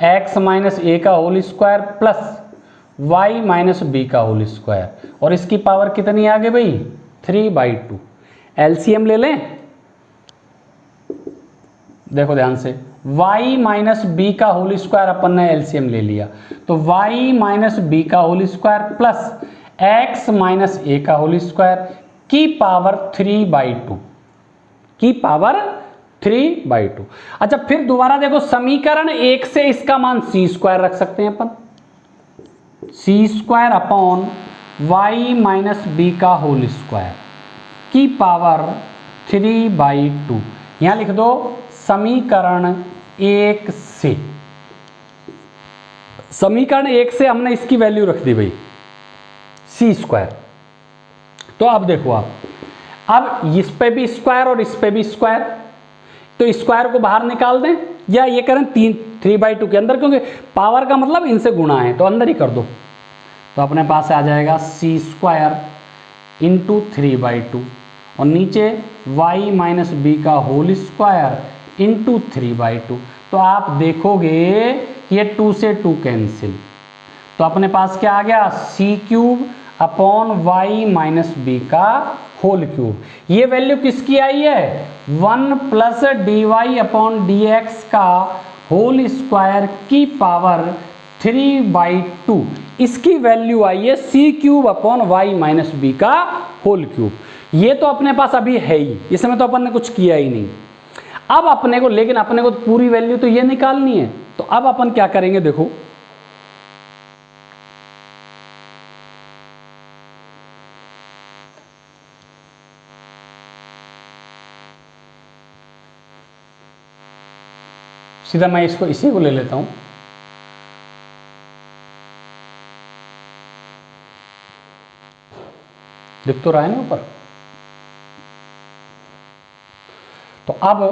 A: एक्स माइनस ए का whole square plus y minus b का होल स्क्वायर और इसकी पावर कितनी आ गई भाई, 3/2। एलसीएम ले लें, देखो ध्यान से, y माइनस बी का होल स्क्वायर अपन ने एलसीएम ले लिया, तो y माइनस बी का whole square plus x minus a का होल स्क्वायर की पावर 3/2 की पावर 3/2। अच्छा फिर दोबारा देखो, समीकरण 1 से इसका मान c स्क्वायर रख सकते हैं अपन, c square upon y minus b का होल स्क्वायर की पावर 3/2। यहां लिख दो समीकरण 1 से, समीकरण 1 से हमने इसकी वैल्यू रख दी भाई c स्क्वायर। तो अब देखो आप, अब इस पे भी स्क्वायर और इस पे भी स्क्वायर, तो स्क्वायर को बाहर निकाल दें या ये करें 3/2 के अंदर, क्योंकि पावर का मतलब इनसे गुणा है तो अंदर ही कर दो। तो अपने पास आ जाएगा c स्क्वायर इंटू 3/2 और नीचे y माइनस बी का होल स्क्वायर इंटू 3/2। तो आप देखोगे ये 2 से 2 कैंसिल, तो अपने पास क्या आ गया, c cube upon y minus b का होल क्यूब। ये वैल्यू किसकी आई है, 1 plus d y upon d x का होल स्क्वायर की पावर 3/2। इसकी वैल्यू आई है c cube upon y minus b का होल क्यूब। ये तो अपने पास अभी है ही, इसमें तो अपन ने कुछ किया ही नहीं। अब अपने को, लेकिन अपने को पूरी वैल्यू तो ये निकालनी है। तो अब अपन क्या करेंगे, देखो सीधा मैं इसको इसी को ले लेता हूं, दिख तो रहा है ना ऊपर। तो अब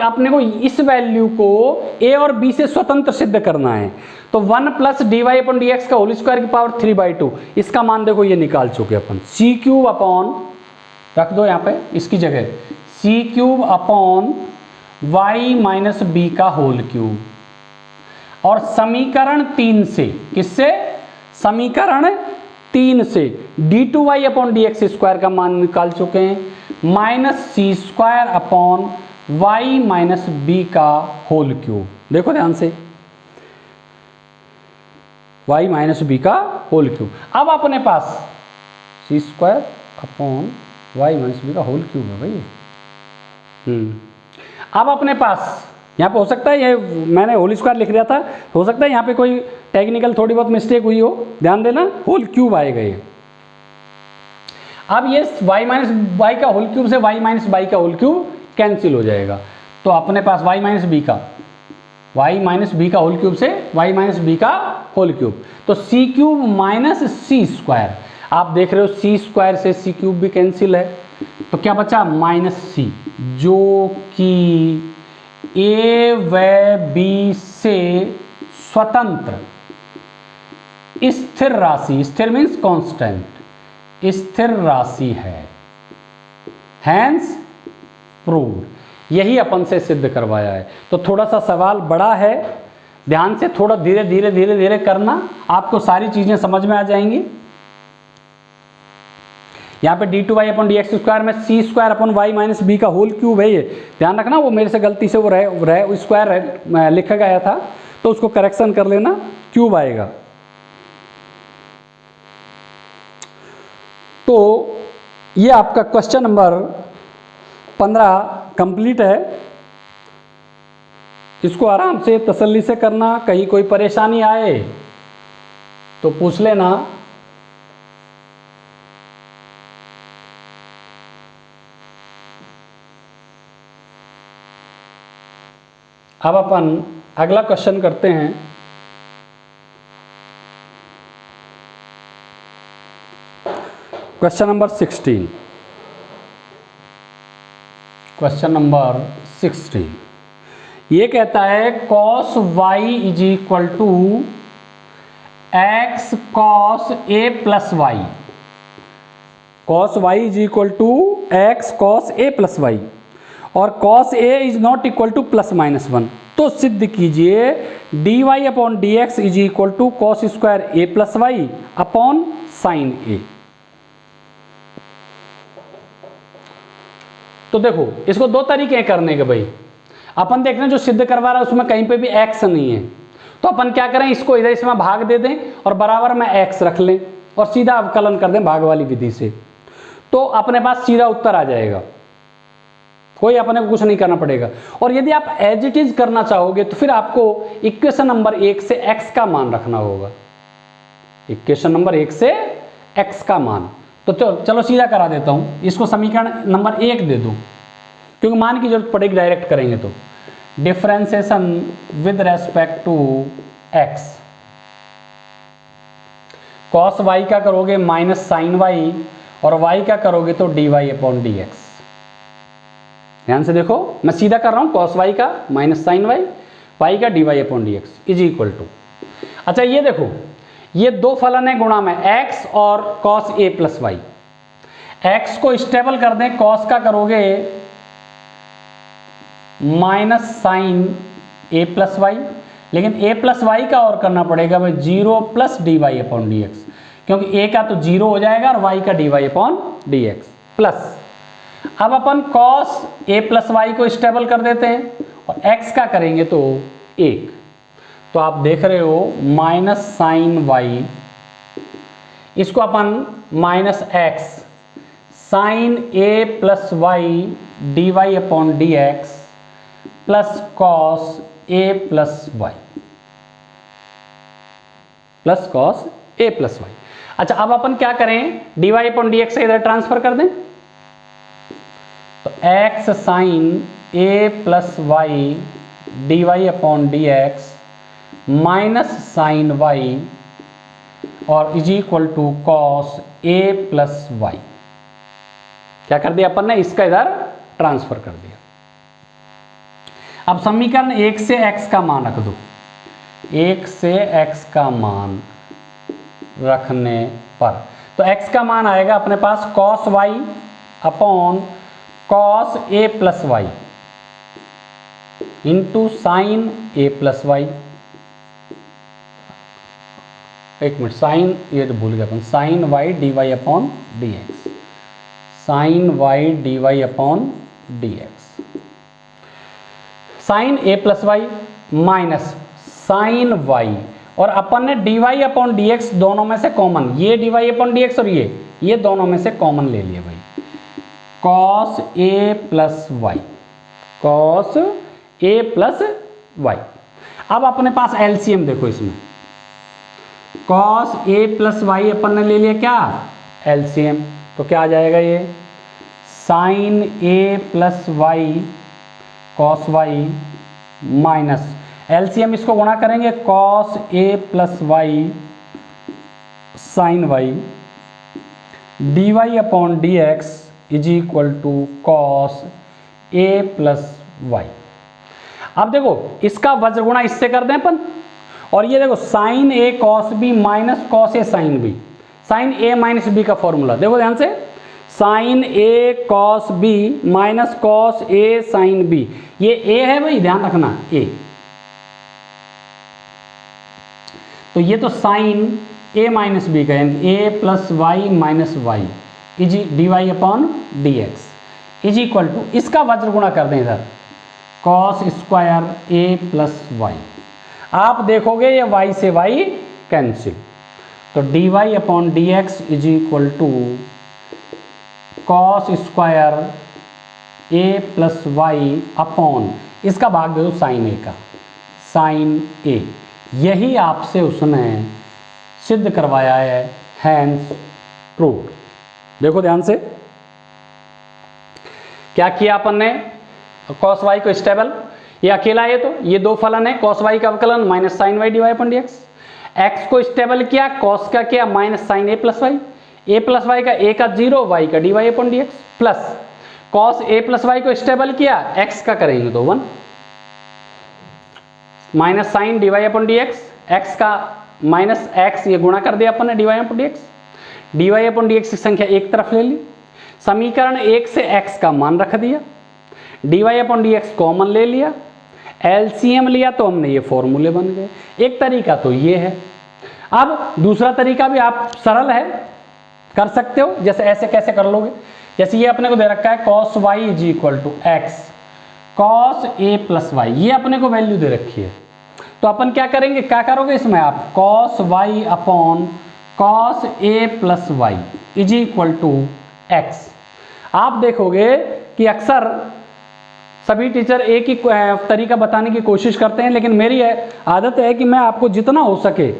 A: अपने को इस वैल्यू को a और b से स्वतंत्र सिद्ध करना है। तो 1 plus d y upon d x का होल स्क्वायर की पावर 3/2, इसका मान देखो ये निकाल चुके अपन, c क्यूब अपॉन, रख दो यहाँ पे इसकी जगह, c cube upon y minus b का होल क्यूब। और समीकरण 3 से, किससे, समीकरण 3 से d2y upon d x square का मान निकाल चुके हैं, minus c square upon y minus b का होल क्यूब। देखो ध्यान से, y माइनस बी का होल क्यूब। अब अपने पास c square upon y minus b का होल क्यूब है भाई। अब अपने पास यहाँ पे हो सकता है, ये मैंने होल स्क्वायर लिख दिया था, हो सकता है यहाँ पे कोई टेक्निकल थोड़ी बहुत मिस्टेक हुई हो, ध्यान देना, होल क्यूब आएगा ये। अब ये y माइनस बाई का होल क्यूब से y माइनस बाई का होल क्यूब कैंसिल हो जाएगा। तो अपने पास y माइनस बी का y माइनस बी का होल क्यूब से y माइनस बी का होल क्यूब, तो सी क्यूब माइनस सी स्क्वायर। आप देख रहे हो सी स्क्वायर से सी क्यूब भी कैंसिल है, तो क्या बचा माइनस सी, जो कि ए व बी से स्वतंत्र स्थिर राशि, स्थिर मीन्स कांस्टेंट, स्थिर राशि है। हैंस प्रूव्ड, यही अपन से सिद्ध करवाया है। तो थोड़ा सा सवाल बड़ा है, ध्यान से थोड़ा धीरे धीरे धीरे धीरे करना, आपको सारी चीजें समझ में आ जाएंगी। यहाँ पे d two y upon d x square में c square upon y minus b का होल क्यूब है, ये ध्यान रखना, वो मेरे से गलती से वो स्क्वायर लिखा गया था, तो उसको करेक्शन कर लेना, क्यूब आएगा। तो ये आपका क्वेश्चन नंबर 15 कंप्लीट है। इसको आराम से तसल्ली से करना, कहीं कोई परेशानी आए तो पूछ लेना। अब अपन अगला क्वेश्चन करते हैं। Question number 16। क्वेश्चन नंबर 16 ये कहता है cos y is equal to x cos a plus y. cos y is equal to x cos a plus y और cos a is not equal to plus minus 1। तो सिद्ध कीजिए d y upon d x is equal to cos square a plus y upon sine a. तो देखो इसको दो तरीके हैं करने के भाई। अपन देख रहे हैं जो सिद्ध करवा रहा है उसमें कहीं पे भी x नहीं है, तो अपन क्या करें, इसको इधर इसमें भाग दे दें और बराबर में x रख लें और सीधा अवकलन कर दें भाग वाली विधि से, तो अपने पास सीधा उत्तर आ जाएगा, कोई अपने को कुछ नहीं करना पड़ेगा। और यदि आप एज इट इज करना चाहोगे तो फिर आपको इक्वेशन नंबर 1 से x का मान रखना होगा, इक्वेशन नंबर 1 से x का मान। तो चलो सीधा करा देता हूं, इसको समीकरण नंबर 1 दे दूं, क्योंकि मान की जरूरत पड़ेगी डायरेक्ट करेंगे। तो differentiation with respect to x, cos y का करोगे माइनस साइन y और y का करोगे तो dy अपॉन डी एक्स। ध्यान से देखो मैं सीधा कर रहा हूं, cos y का माइनस साइन y का dy upon d x is equal to. अच्छा ये देखो ये दो फलन है गुणा में x और cos a plus y. x को स्टेबल कर दें, cos का करोगे minus sine a plus y, लेकिन a प्लस वाई का और करना पड़ेगा भाई 0 plus d y upon d x, क्योंकि a का तो 0 हो जाएगा और y का d y upon d x plus. अब अपन cos a प्लस वाई को स्टेबल कर देते हैं और x का करेंगे तो 1, तो आप देख रहे हो माइनस साइन y, इसको अपन minus x sine a plus y d y upon d x plus cos a plus y plus cos a plus y. अच्छा अब अपन क्या करें, d y upon d x से इधर ट्रांसफर कर दें, तो x sine a plus y d y upon d x minus sine y और is equal to cos a plus y. क्या कर दिया अपन ने, इसका इधर ट्रांसफर कर दिया। अब समीकरण 1 से x का मान रख दो, 1 से x का मान रखने पर तो x का मान आएगा अपने पास cos y upon cos a plus y into sine a plus y. एक मिनट, साइन ये तो भूल गया अपन, sine y d y upon d x, sine y d y upon d x, sine a plus y minus sine y, और अपन ने d y upon d x दोनों में से कॉमन, ये d y upon d x और ये दोनों में से कॉमन ले लिए भाई, cos a plus y, cos a plus y. अब अपने पास एलसीएम देखो, इसमें cos a प्लस वाई अपन ने ले लिया क्या, एलसीएम, तो क्या आ जाएगा ये sine a plus y cos y minus LCM इसको गुणा करेंगे cos a plus y sine y dy upon d x is equal to cos a plus y. अब देखो इसका वज्र गुणा इससे कर दें अपन, और ये देखो sine a cos b minus cos a sine b, sine a minus b का फॉर्मूला देखो ध्यान से, sine a cos b minus cos a sine b, ये a है भाई ध्यान रखना a, तो ये तो साइन a माइनस b का यानी a plus y minus y is d y upon d x is equal to, इसका वज्र गुणा कर दें इधर cos square a plus y, आप देखोगे ये y से y कैंसिल, तो d y upon d x is equal to cos square a plus y upon इसका भाग दे दो साइन a का, साइन a, यही आपसे उसने सिद्ध करवाया है, हैंस प्रूव्ड। देखो ध्यान से क्या किया अपन ने, कॉस वाई को स्टेबल, ये अकेला है तो ये दो फलन है, कॉस वाई का अवकलन minus sine y d y upon d x, x को स्टेबल किया, कॉस का किया minus sine a plus y, a plus y का ए का 0 वाई का d y upon d x, plus cos a plus y को स्टेबल किया, एक्स का करेंगे तो 1 minus sine d y upon d x, x का माइनस एक्स ये गुणा कर दिया अपन ने d y upon d x, d y upon d x की संख्या एक तरफ ले ली, समीकरण 1 से x का मान रख दिया, d y upon d x common ले लिया, एलसीएम लिया तो हमने ये फॉर्मूले बन गए। एक तरीका तो ये है, अब दूसरा तरीका भी आप सरल है कर सकते हो, जैसे ऐसे कैसे कर लोगे, जैसे ये अपने को दे रखा है cos y is equal to x cos a plus y, ये अपने को वैल्यू दे रखी है, तो अपन क्या करेंगे, क्या करोगे इसमें आप cos y upon cos a plus y is equal to x. आप देखोगे कि अक्सर सभी टीचर एक ही तरीका बताने की कोशिश करते हैं, लेकिन मेरी आदत है कि मैं आपको जितना हो सके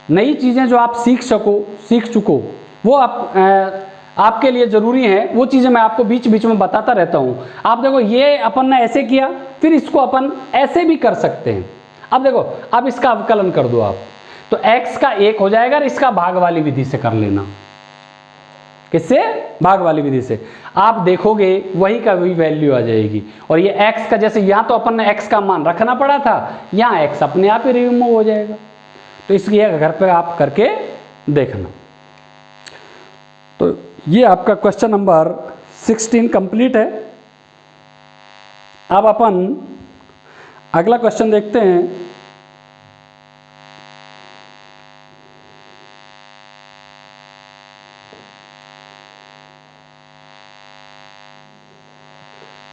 A: नई चीज़ें जो आप सीख चुको वो आपके लिए ज़रूरी है, वो चीज़ें मैं आपको बीच बीच में बताता रहता हूँ। आप देखो ये अपन ने ऐसे किया, फिर इसको अपन ऐसे भी कर सकते हैं। अब देखो अब इसका अवकलन कर दो आप, तो x का 1 हो जाएगा, और इसका भाग वाली विधि से कर लेना, किससे, भाग वाली विधि से, आप देखोगे वही का वही वैल्यू आ जाएगी। और ये x का, जैसे यहाँ तो अपन ने x का मान रखना पड़ा था, यहाँ x अपने आप ही रिमूव हो जाएगा, तो इसलिए घर पे आप करके देखना। तो ये आपका क्वेश्चन नंबर 16 कंप्लीट है। अब अपन अगला क्वेश्चन देखते हैं।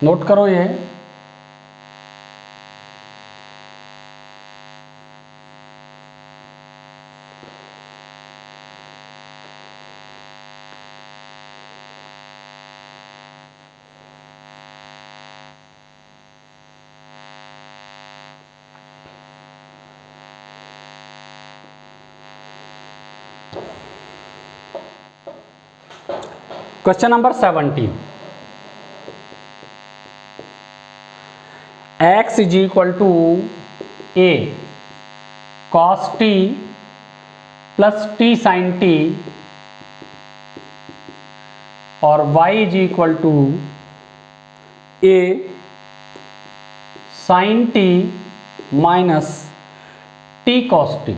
A: नोट करो ये, question number 17, x is equal to a cos t plus t sin t और y is equal to a sin t minus t cos t,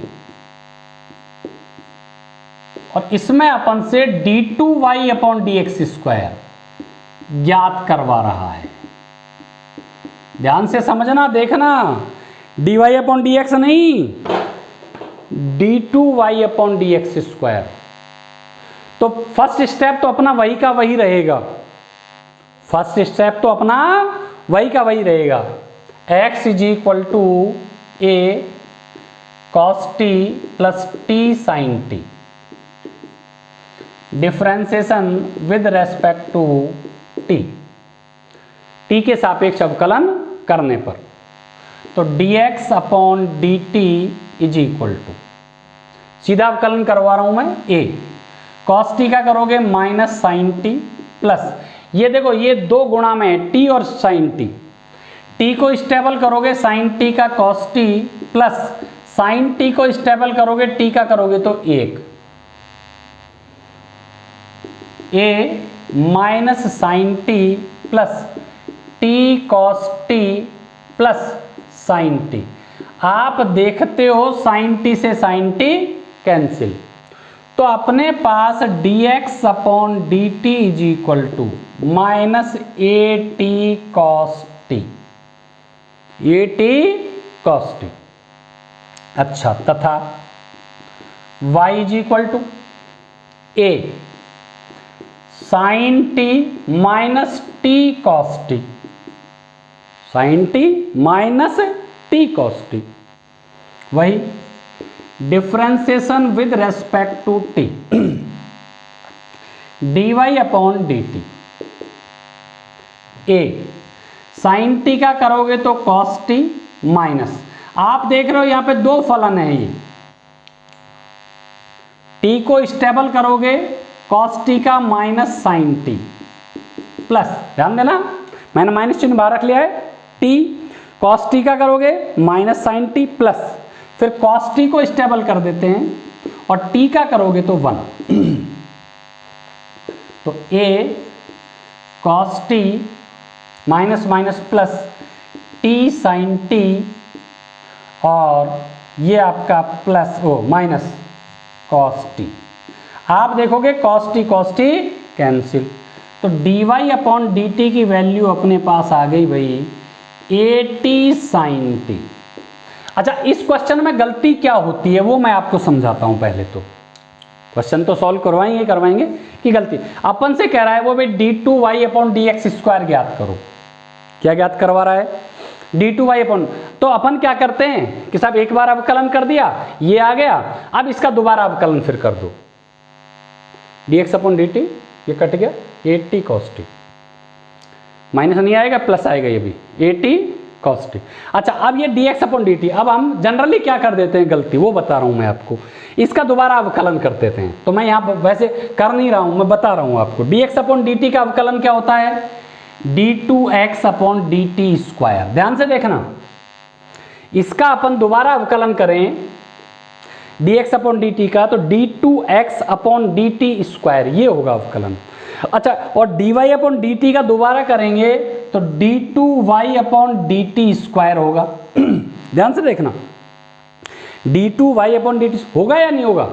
A: और इसमें अपन से d2y upon d x square ज्ञात करवा रहा है। ध्यान से समझना, देखना, dy अपॉन डी एक्स नहीं, d2y upon d x square. तो फर्स्ट स्टेप तो अपना वही का वही रहेगा, फर्स्ट स्टेप तो अपना वही का वही रहेगा, x is equal to a cos t plus t sin t, differentiation with respect to t, t के सापेक्ष अवकलन करने पर, तो dx upon dt is equal to, सीधा अवकलन करवा रहा हूं मैं, a cos t का करोगे माइनस साइन t प्लस, ये देखो ये दो गुणा में t और साइन t, टी को स्टेबल करोगे साइन टी का cos t plus sine t को स्टेबल करोगे टी का करोगे तो 1 a minus sine t plus t cos t plus sine t. आप देखते हो साइन टी से साइन टी कैंसिल, तो अपने पास dx upon d t is equal to minus a t cos t, a t cos t. अच्छा, तथा y is equal to a sine t minus t cos t, sine t minus t cos t, वही differentiation with respect to t dy upon d t. A sine t का करोगे तो कॉस टी माइनस, आप देख रहे हो यहां पे दो फलन है, ये टी को स्टेबल करोगे कॉस टी का माइनस साइन टी प्लस, ध्यान देना मैंने माइनस चिन्ह बाहर रख लिया है, टी कॉस टी का करोगे माइनस साइन टी प्लस फिर कॉस टी को स्टेबल कर देते हैं और टी का करोगे तो 1 तो a cos t minus minus plus t sine t और ये आपका प्लस माइनस कॉस टी। आप देखोगे कॉस टी कैंसिल, तो dy अपॉन डी टी की वैल्यू अपने पास आ गई भाई ए टी साइन टी। अच्छा, इस क्वेश्चन में गलती क्या होती है वो मैं आपको समझाता हूं। पहले तो क्वेश्चन तो सॉल्व करवाएंगे कि गलती अपन से कह रहा है वो भाई d two y upon d x square ज्ञात करो। क्या ज्ञात करवा रहा है? डी टू वाई अपॉन, तो अपन क्या करते हैं कि साहब एक बार अवकलन कर दिया, ये आ गया, अब इसका दोबारा अवकलन फिर कर दो, D x upon d T, ये कट गया, ए टी कॉस टी, माइनस नहीं आएगा प्लस आएगा, ये भी ए टी कॉस टी। अच्छा, अब ये D x upon d t, अब हम जनरली क्या कर देते हैं गलती, वो बता रहा हूं मैं आपको, इसका दोबारा अवकलन कर देते हैं। तो मैं यहाँ वैसे कर नहीं रहा हूं, मैं बता रहा हूं आपको। D x upon d t का अवकलन क्या होता है? D two x upon d t square. ध्यान से देखना, इसका अपन दोबारा अवकलन करें d x upon d t का, तो d two x upon d t square, ये होगा अवकलन। अच्छा, और d y upon d t का दोबारा करेंगे तो d two y upon d t square होगा। ध्यान से देखना, d two y upon d T होगा या नहीं होगा?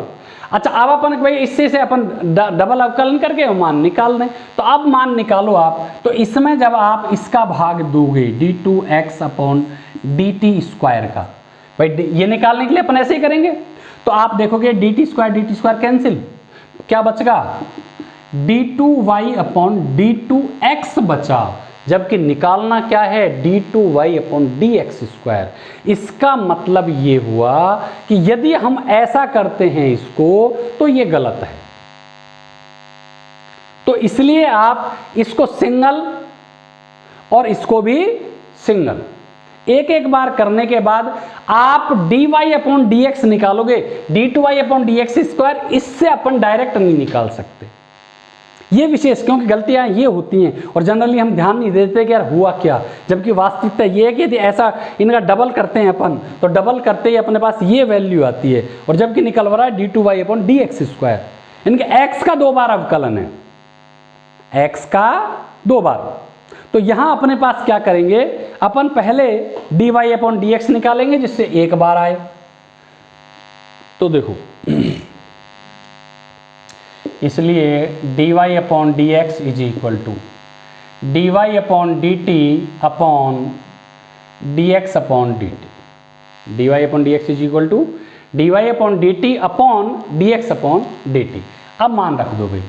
A: अच्छा, अब अपन भाई इससे से अपन डबल अवकलन करके मान निकाल दें, तो अब मान निकालो आप, तो इसमें जब आप इसका भाग दोगे d two x upon d t square का, भाई ये निकालने के लिए अपन ऐसे ही करेंगे, तो आप देखोगे डी टी स्क्वायर कैंसिल, क्या बचेगा? D two y upon d two x बचा, जबकि निकालना क्या है? D two y upon d x square. इसका मतलब ये हुआ कि यदि हम ऐसा करते हैं इसको तो ये गलत है, तो इसलिए आप इसको सिंगल और इसको भी सिंगल एक एक बार करने के बाद आप d y upon d x निकालोगे, d two y upon d x square, इससे अपन डायरेक्ट नहीं निकाल सकते। ये विशेष क्योंकि गलतियां ये होती हैं और जनरली हम ध्यान नहीं देते कि यार हुआ क्या, जबकि वास्तविकता ये है कि यदि ऐसा इनका डबल करते हैं अपन, तो डबल करते ही अपने पास ये वैल्यू आती है, और जबकि निकल रहा है d two y upon d x square. इनके एक्स का 2 बार अवकलन है, एक्स का 2 बार। तो यहां अपने पास क्या करेंगे अपन, पहले d y upon d x निकालेंगे जिससे 1 बार आए। तो देखो इसलिए d y upon d x is equal to d y upon d t upon d x upon d t. D y upon d x is equal to d y upon d t upon d x upon d t. अब मान रख दो भाई,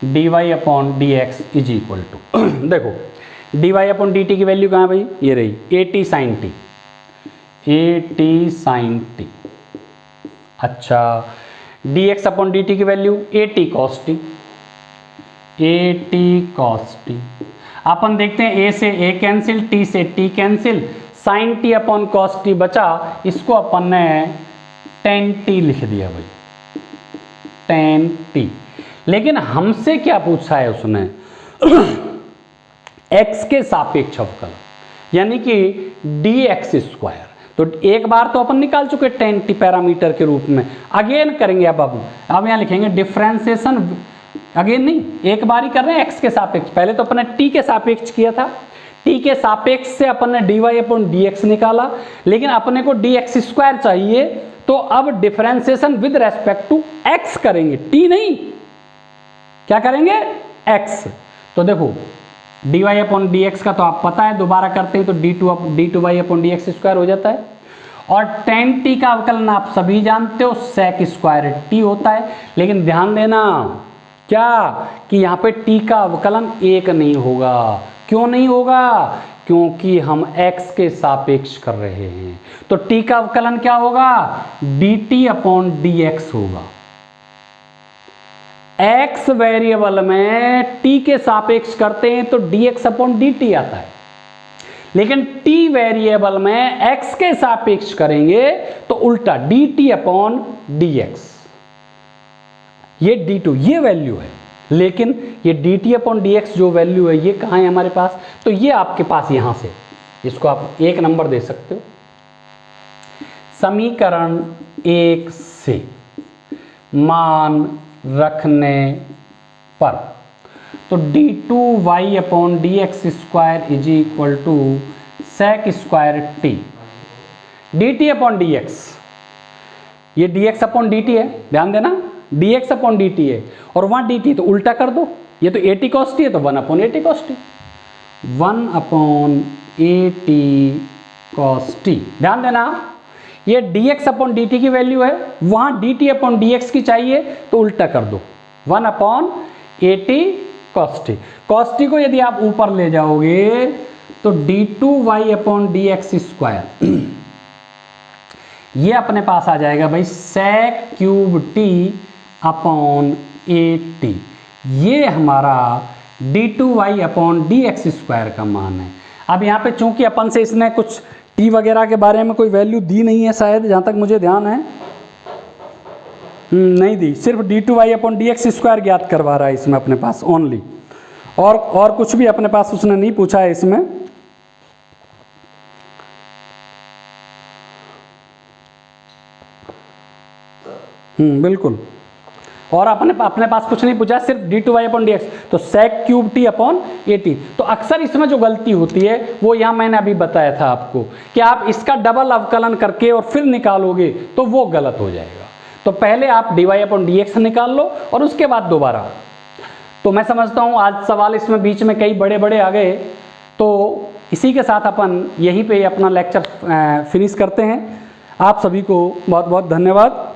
A: d y upon d x is equal to, देखो D y upon d t की वैल्यू कहाँ भाई? ये रही, a t sine t, a t sine t. अच्छा, d x upon d t की value a t cos t, a t cos t. अपन देखते हैं ए से ए कैंसिल, टी से t cancel, sine t upon cos t बचा, इसको अपन ने टेन टी लिख दिया भाई, टेन टी। लेकिन हमसे क्या पूछा है उसने? एक्स के सापेक्ष अवकलन। यानी कि dx²। तो एक बार तो अपन निकाल चुके tan t पैरामीटर के रूप में, अगेन करेंगे। अब यहाँ लिखेंगे डिफ्रेंसिएशन, अगेन नहीं, एक बार ही कर रहे हैं x के सापेक्ष। पहले तो अपने t के सापेक्ष किया था, t के सापेक्ष से अपन ने dy/dx निकाला, लेकिन अपने को dx² चाहिए, तो अब differentiation with respect to x करेंगे, t नहीं, क्या करेंगे, x। तो देखो dy/dx का तो आप पता है, दोबारा करते हैं तो d2y/dx² हो जाता है। और tan t का अवकलन आप सभी जानते हो, sec² t होता है। लेकिन ध्यान देना क्या कि यहाँ पे t का अवकलन 1 नहीं होगा। क्यों नहीं होगा? क्योंकि हम x के सापेक्ष कर रहे हैं। तो t का अवकलन क्या होगा, dt/dx होगा। x वेरिएबल में t के सापेक्ष करते हैं तो dx/dt आता है, लेकिन t वेरिएबल में x के सापेक्ष करेंगे तो उल्टा dt/dx। ये d2 ये वैल्यू है, लेकिन ये dt/dx जो वैल्यू है ये कहाँ है हमारे पास, तो ये आपके पास यहां से, इसको आप 1 नंबर दे सकते हो। समीकरण 1 से मान रखने पर तो d2y/dx² = sec² t। dt/dx, ये dx/dt है, ध्यान देना dx/dt है, और वहां dt तो उल्टा कर दो, ये तो at cos t है तो 1/at cos t, 1/at cos t। ध्यान देना ये dx/dt की वैल्यू है, वहां dt/dx की चाहिए तो उल्टा कर दो, 1/at cos t। cos t को यदि आप ऊपर ले जाओगे तो d2y/dx², ये अपने पास आ जाएगा भाई sec³ t/at। ये हमारा d2y/dx² का मान है। अब यहाँ पे चूंकि अपन से इसने कुछ t वगैरह के बारे में कोई वैल्यू दी नहीं है, शायद जहाँ तक मुझे ध्यान है, नहीं दी, सिर्फ d2y/dx² ज्ञात करवा रहा है इसमें अपने पास ओनली, और कुछ भी अपने पास उसने नहीं पूछा है इसमें। बिल्कुल, और अपने पास कुछ नहीं पूछा, सिर्फ d2y/dx, तो sec³ t/at। तो अक्सर इसमें जो गलती होती है वो यहाँ मैंने अभी बताया था आपको कि आप इसका डबल अवकलन करके और फिर निकालोगे तो वो गलत हो जाएगा। तो पहले आप dy/dx निकाल लो और उसके बाद दोबारा। तो मैं समझता हूँ आज सवाल इसमें बीच में कई बड़े बड़े आ गए, तो इसी के साथ अपन यहीं पे अपना लेक्चर फिनिश करते हैं। आप सभी को बहुत बहुत धन्यवाद।